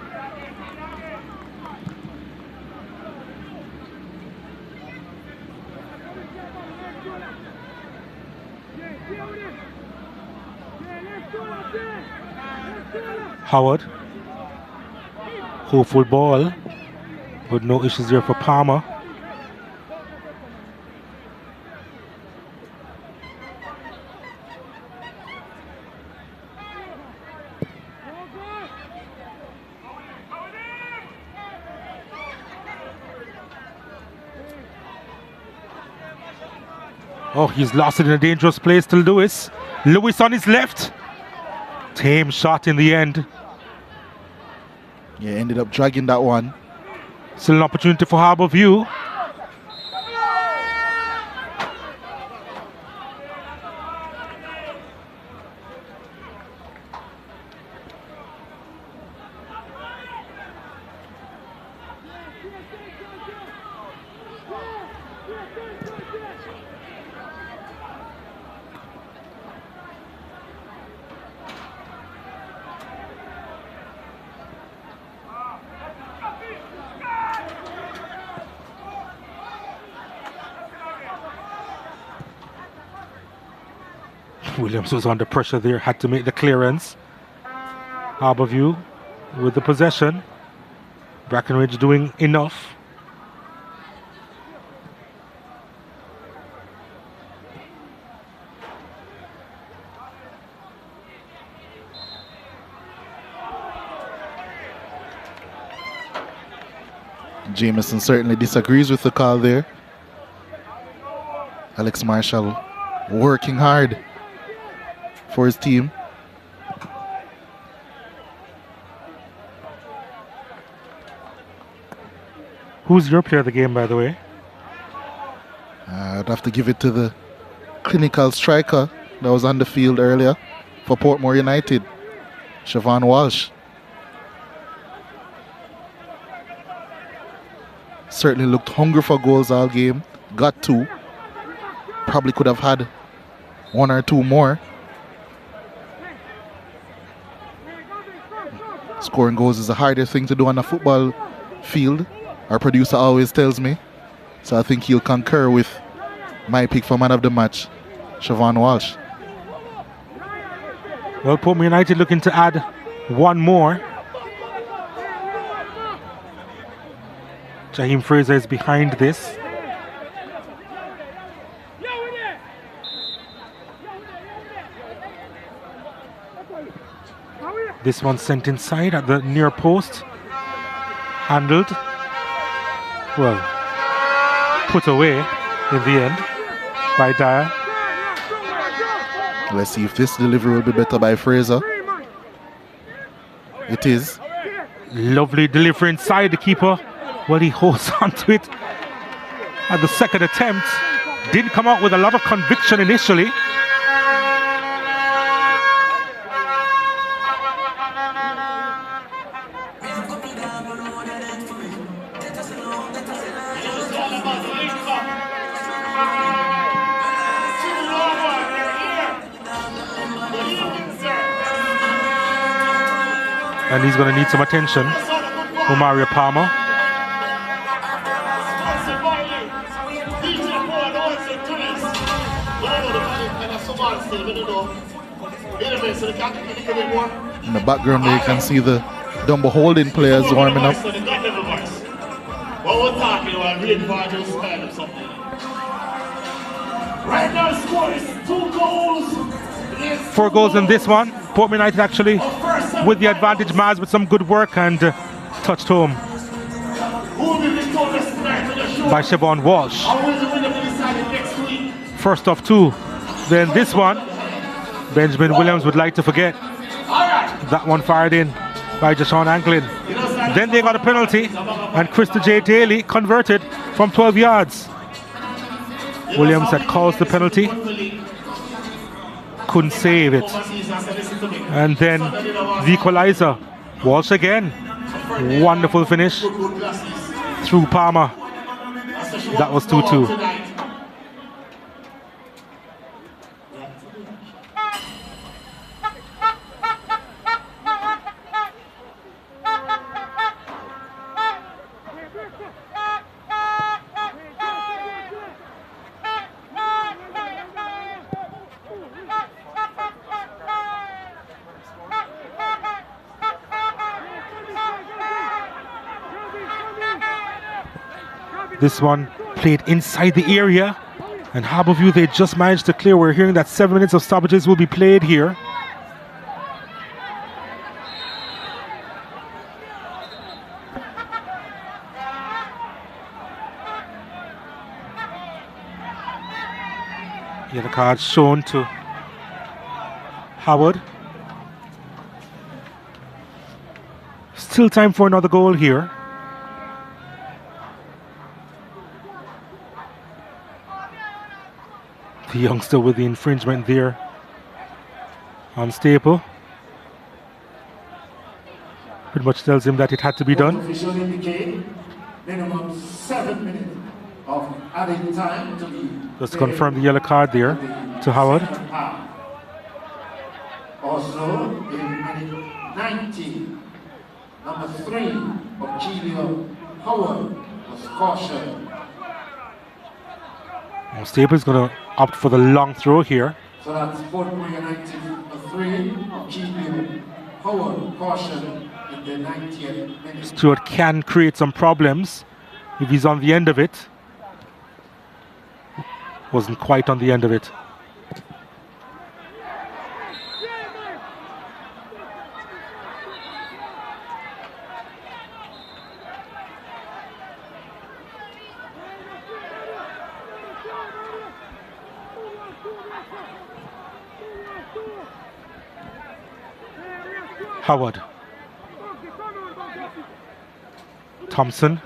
Howard. Hopeful ball, but no issues here for Palmer. Oh, he's lost it in a dangerous place to Lewis. Lewis on his left. Tame shot in the end. Yeah, ended up dragging that one. Still an opportunity for Harbour View. Williams was under pressure there, had to make the clearance. Harbour View with the possession. Brackenridge doing enough. Jameson certainly disagrees with the call there. Alex Marshall working hard for his team. Who's your player of the game, by the way? I'd have to give it to the clinical striker that was on the field earlier for Portmore United, Siobhan Walsh. Certainly looked hungry for goals all game. Got two. Probably could have had one or two more. Scoring goals is the hardest thing to do on a football field. Our producer always tells me. So I think he'll concur with my pick for man of the match, Siobhan Walsh. Well, Portmore United looking to add one more. Jaheim Fraser is behind this. This one sent inside at the near post. Handled. Well, put away in the end by Dyer. Let's see if this delivery will be better by Fraser. It is. Lovely delivery inside the keeper. Well, he holds on to it at the second attempt. Didn't come out with a lot of conviction initially. And he's going to need some attention. Omaria Palmer. In the background there you can see the Dumbo holding players warming up. What we're talking about, reinforcing style of something. Right now, score is 2 goals. 4 goals in this one. Portmore United actually with the advantage. Maz with some good work and touched home by Siobhan Walsh. First of 2. Then this one, Benjamin Williams would like to forget. That one fired in by Jashawn Anglin. Then they got a penalty and Krista J. Daly converted from 12 yards. Williams had caused the penalty. Couldn't save it. And then the equalizer. Walsh again. Wonderful finish through Palmer. That was 2-2. This one played inside the area, and Harbourview, they just managed to clear. We're hearing that 7 minutes of stoppages will be played here. Yellow card shown to Howard. Still time for another goal here. The youngster with the infringement there on Staple. Pretty much tells him that it had to be done. Official indicate minimum 7 minutes of added time to be. Just to confirm the yellow card there to Howard. Also in minute 90, number 3 of Julio Howard was cautioned. Well, Staple's going to opt for the long throw here. So that's Portmore United, number 3 of Julio Howard cautioned in the 90th minute. Stewart can create some problems if he's on the end of it. Wasn't quite on the end of it. Howard. Thompson.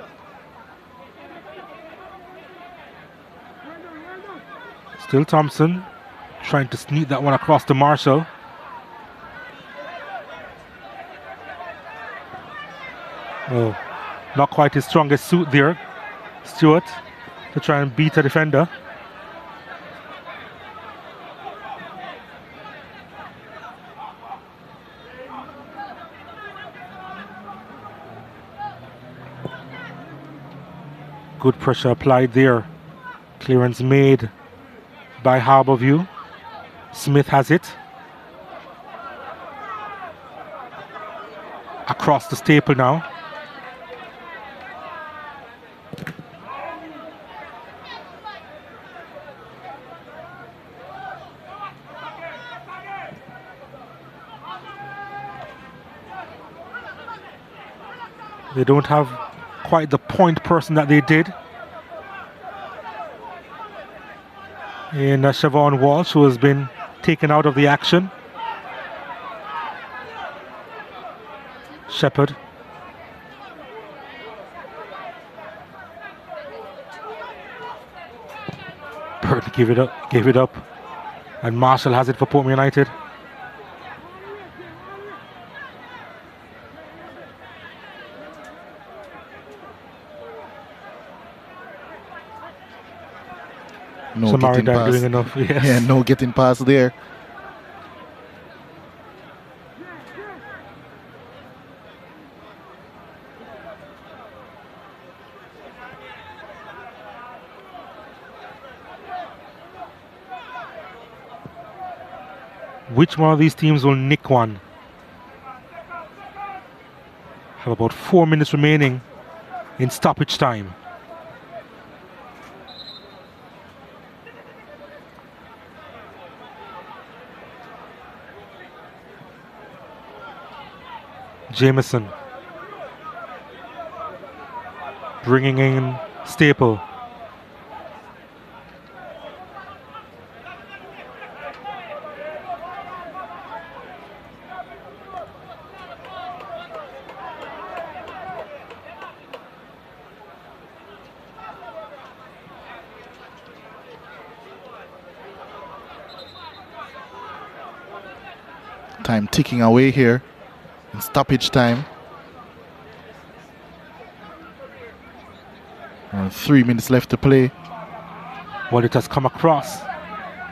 Still Thompson, trying to sneak that one across to Marshall. Oh, not quite his strongest suit there, Stewart, to try and beat a defender. Good pressure applied there. Clearance made by Harbourview. Smith has it. Across the Staple now. They don't have quite the point person that they did in Siobhan Walsh, who has been taken out of the action. Shepherd. Burton gave it up. And Marshall has it for Portmore United. No Samari getting past. doing enough, yes. Yeah, no getting past there. Which one of these teams will nick one? Have about 4 minutes remaining in stoppage time. Jameson bringing in Staple. Time ticking away here in stoppage time. 3 minutes left to play. Well, it has come across.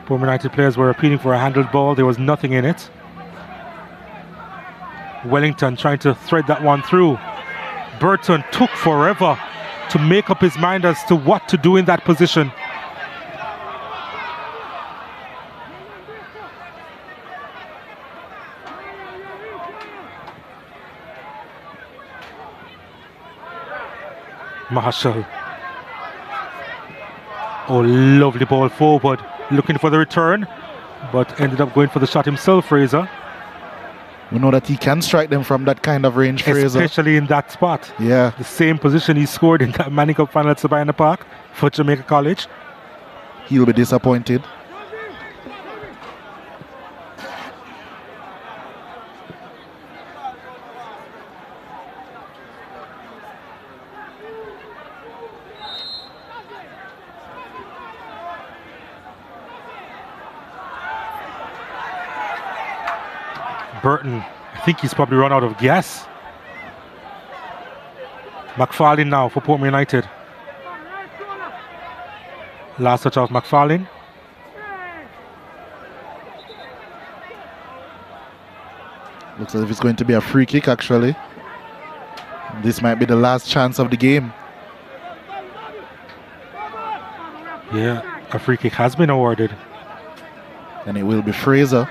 Portmore United players were appealing for a handled ball. There was nothing in it. Wellington trying to thread that one through. Burton took forever to make up his mind as to what to do in that position. Marshall Oh, lovely ball forward, looking for the return, but ended up going for the shot himself, Fraser. We know that he can strike them from that kind of range, Fraser. Especially in that spot. Yeah. The same position he scored in that Lynk Cup final at Sabina Park for Jamaica College. He'll be disappointed. Burton, I think he's probably run out of gas. McFarlane now for Portmore United. Last touch of McFarlane. Looks as if it's going to be a free kick, actually. This might be the last chance of the game. Yeah, a free kick has been awarded. And it will be Fraser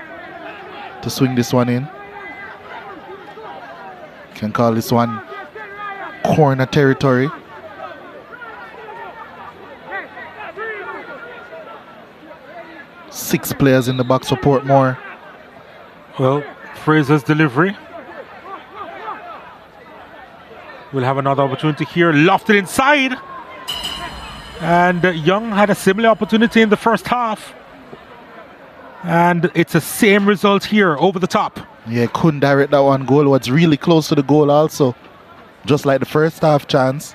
to swing this one in. Can call this one corner territory. Six players in the box for Portmore. Well, Fraser's delivery. We'll have another opportunity here. Lofted inside. And Young had a similar opportunity in the first half. And it's the same result here, over the top. Yeah, couldn't direct that one goal. Was really close to the goal also. Just like the first half chance.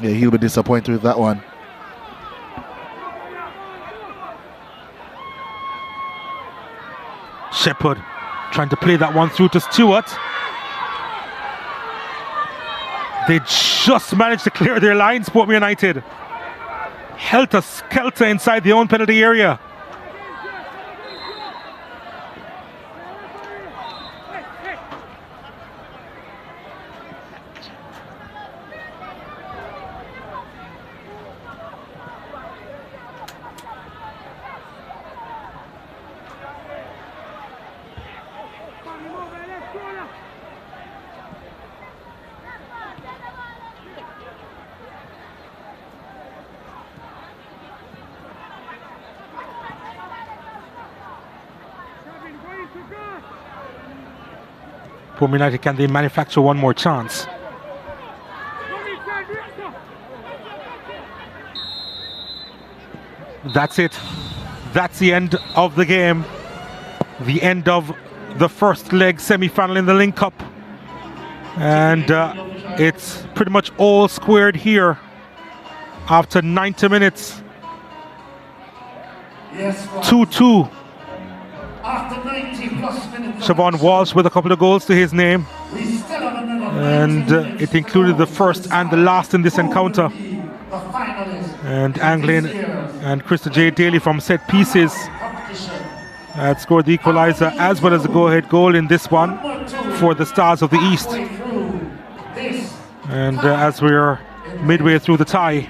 Yeah, he'll be disappointed with that one. Shepherd trying to play that one through to Stewart. They just managed to clear their lines, Portmore United. Helter-skelter inside their own penalty area. Portmore United, can they manufacture one more chance? That's it. That's the end of the game. The end of the first leg semi-final in the Lynk Cup. And it's pretty much all squared here after 90 minutes. 2-2. Siobhan Walsh with a couple of goals to his name, and it included the first and the last in this encounter. And Anglin and Krista J. Daly from set pieces had scored the equaliser as well as the go-ahead goal in this one for the Stars of the East. And as we're midway through the tie,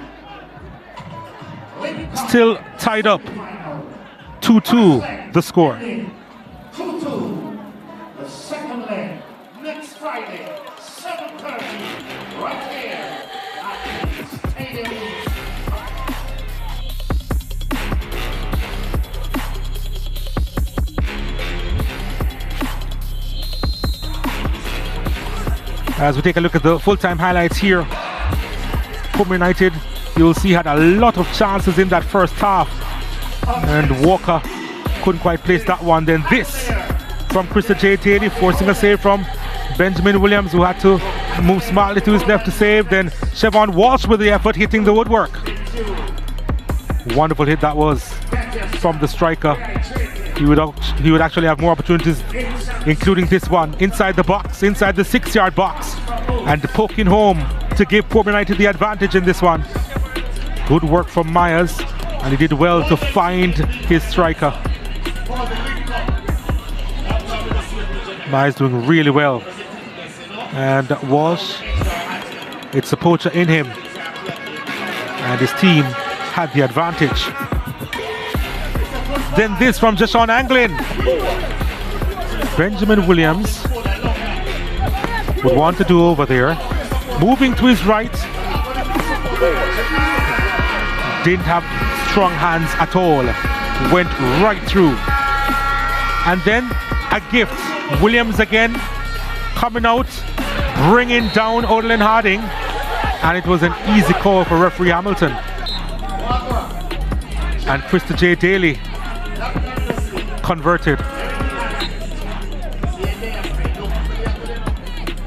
still tied up, 2-2 the score. 2-2. The second leg next Friday, 7:30, right here at the Stadium. As we take a look at the full-time highlights here, Portmore United, you'll see, had a lot of chances in that first half, and Walker couldn't quite place that one. Then this from Krista J. Daly, forcing a save from Benjamin Williams, who had to move smartly to his left to save. Then Siobhan Walsh with the effort, hitting the woodwork. Wonderful hit that was from the striker. He would actually have more opportunities, including this one inside the box, inside the 6-yard box, and poking home to give Portmore United the advantage in this one. Good work from Myers, and he did well to find his striker. Myers doing really well, and Walsh, it's a poacher in him, and his team had the advantage. Then this from Jashawn Anglin. Benjamin Williams would want to do over there, moving to his right, Didn't have strong hands at all. Went right through. And then a gift. Williams again coming out, bringing down Odlin Harding. And it was an easy call for referee Hamilton. And Krista J. Daly converted.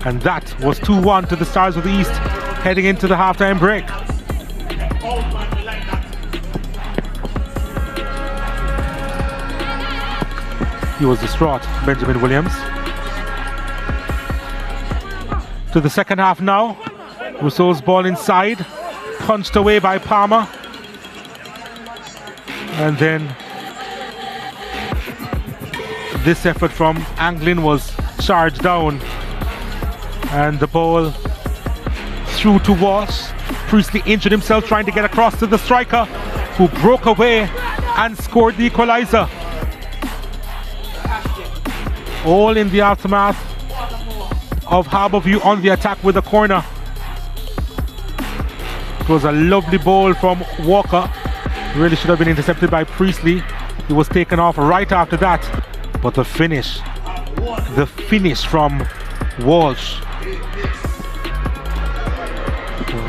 And that was 2-1 to the Stars of the East heading into the halftime break. He was distraught, Benjamin Williams. To the second half now. Rousseau's ball inside, punched away by Palmer. And then this effort from Anglin was charged down. And the ball through to Walsh. Priestley injured himself trying to get across to the striker, who broke away and scored the equalizer. All in the aftermath of Harbourview on the attack with a corner. It was a lovely ball from Walker. Really should have been intercepted by Priestley. He was taken off right after that. But the finish from Walsh.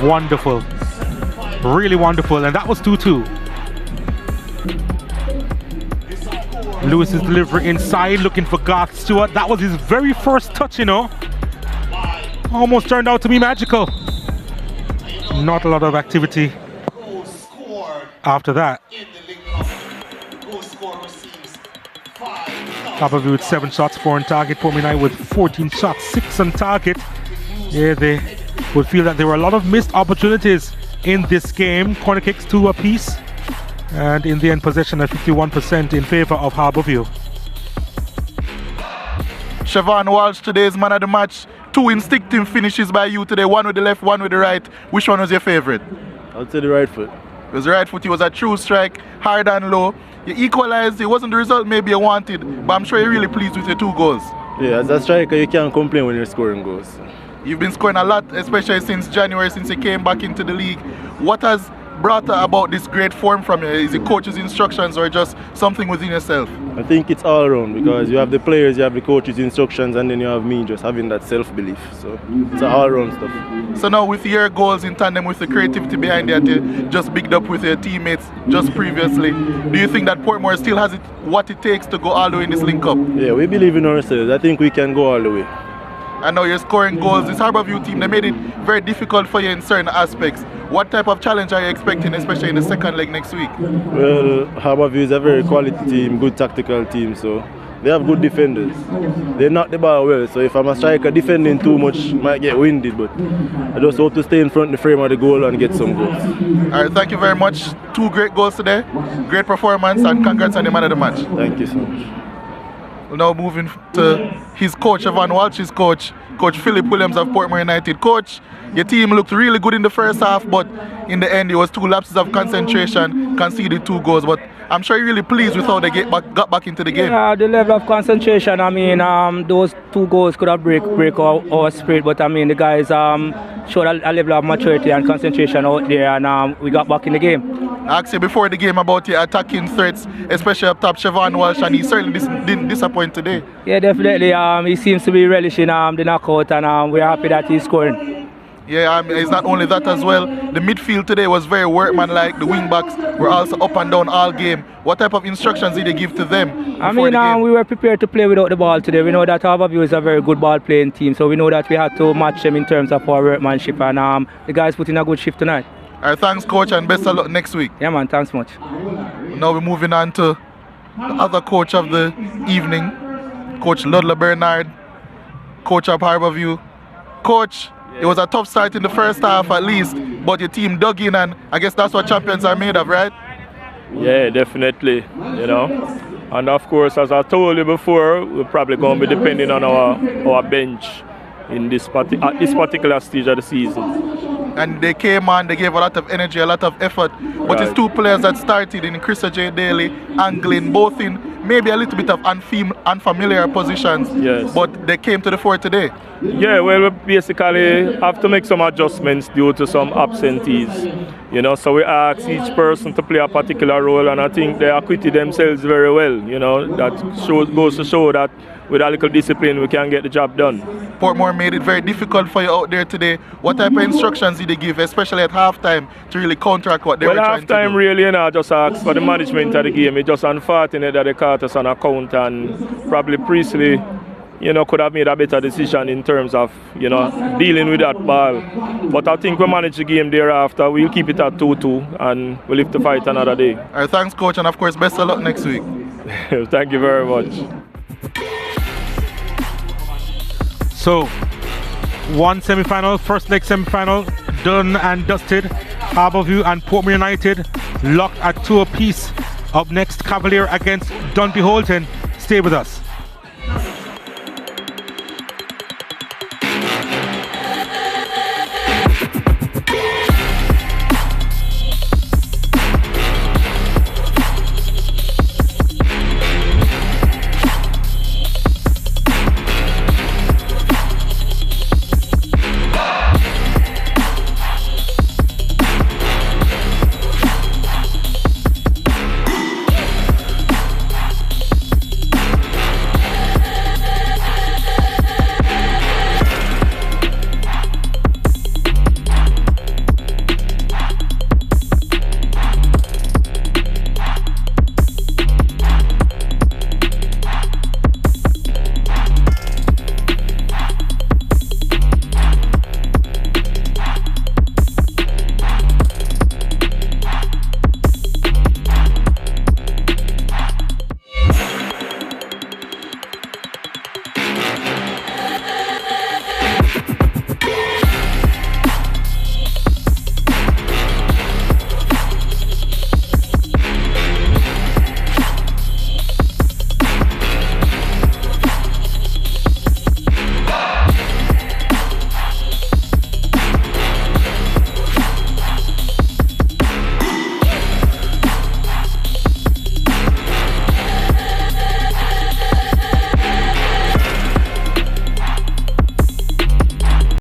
Wonderful. Really wonderful. And that was 2-2. Lewis's delivery inside, looking for Garth Stewart. That was his very first touch, you know. Almost turned out to be magical. Not a lot of activity after that. Harbourview with 7 shots, 4 on target. Portmore United with 14 shots, 6 on target. Yeah, they would feel that there were a lot of missed opportunities in this game. Corner kicks 2 apiece. And in the end, possession at 51% in favor of Harbourview. Siobhan Walsh, today's man of the match. 2 instinctive finishes by you today, one with the left, one with the right. Which one was your favorite? I would say the right foot. It was the right foot. It was a true strike, hard and low. You equalized. It wasn't the result maybe you wanted, but I'm sure you're really pleased with your 2 goals. Yeah, as a striker, you can't complain when you're scoring goals. You've been scoring a lot, especially since January, since you came back into the league. What has brought about this great form from you? Is it coach's instructions or just something within yourself? I think it's all around, because you have the players, you have the coach's instructions, and then you have me just having that self-belief. So it's all around stuff. So now with your goals in tandem with the creativity behind it, you just bigged up with your teammates just previously. Do you think that Portmore still has what it takes to go all the way in this Lynk Cup? Yeah, we believe in ourselves. I think we can go all the way. I know you're scoring goals. This Harbourview team, they made it very difficult for you in certain aspects. What type of challenge are you expecting, especially in the second leg next week? Well, Harbourview is a very quality team, good tactical team, so they have good defenders. They knock the ball well, so if I'm a striker defending too much, might get winded, but I just hope to stay in front of the frame of the goal and get some goals. All right, thank you very much. 2 great goals today, great performance, and congrats on the man of the match. Thank you so much. We're now moving to his coach, Siobhan Walsh's coach, Coach Philip Williams of Portmore United. Coach, your team looked really good in the first half, but in the end, it was 2 lapses of concentration, conceded 2 goals. But I'm sure you're really pleased with how they got back into the game. Yeah, the level of concentration, I mean, those 2 goals could have break our spirit, but I mean, the guys showed a level of maturity and concentration out there, and we got back in the game. I asked you before the game about your attacking threats, especially up top Siobhan Walsh, and he certainly didn't disappoint today. Yeah, definitely. He seems to be relishing the knockout, and we're happy that he's scoring. Yeah, it's not only that as well. The midfield today was very workmanlike. The wing backs were also up and down all game. What type of instructions did you give to them? I mean, we were prepared to play without the ball today. We know that Harbourview is a very good ball playing team, so we know that we had to match them in terms of our workmanship, and the guys put in a good shift tonight. All right, thanks, coach, and best of luck next week. Yeah, man, thanks much. Now we're moving on to the other coach of the evening, Coach Ludlow Bernard, coach of Harbourview. Coach, it was a tough start in the first half at least, but your team dug in, and I guess that's what champions are made of, right? Yeah, definitely, you know. And of course, as I told you before, we're probably going to be depending on our bench in at this particular stage of the season. And they came on, they gave a lot of energy, a lot of effort. But it's 2 players that started in Krista J. Daly, Anglin, both in maybe a little bit of unfamiliar positions, yes, but they came to the fore today. Yeah, well, we basically have to make some adjustments due to some absentees, you know, so we ask each person to play a particular role, and I think they acquitted themselves very well, you know. That goes to show that with a little discipline we can get the job done. Portmore made it very difficult for you out there today. What type of instructions did they give, especially at halftime, to really counteract what they were trying to do? Halftime really, you know, I just asked for the management of the game. It's just unfortunate that they caught us on account, and probably Priestley, you know, could have made a better decision in terms of, you know, dealing with that ball. But I think we managed the game thereafter. We'll keep it at 2-2 and we'll live to fight another day. All right, thanks, coach, and of course, best of luck next week. Thank you very much. So, one semi-final, first leg semi-final, done and dusted. Harbourview and Portmore United locked at 2 apiece. Up next, Cavalier against Dunby Holton. Stay with us.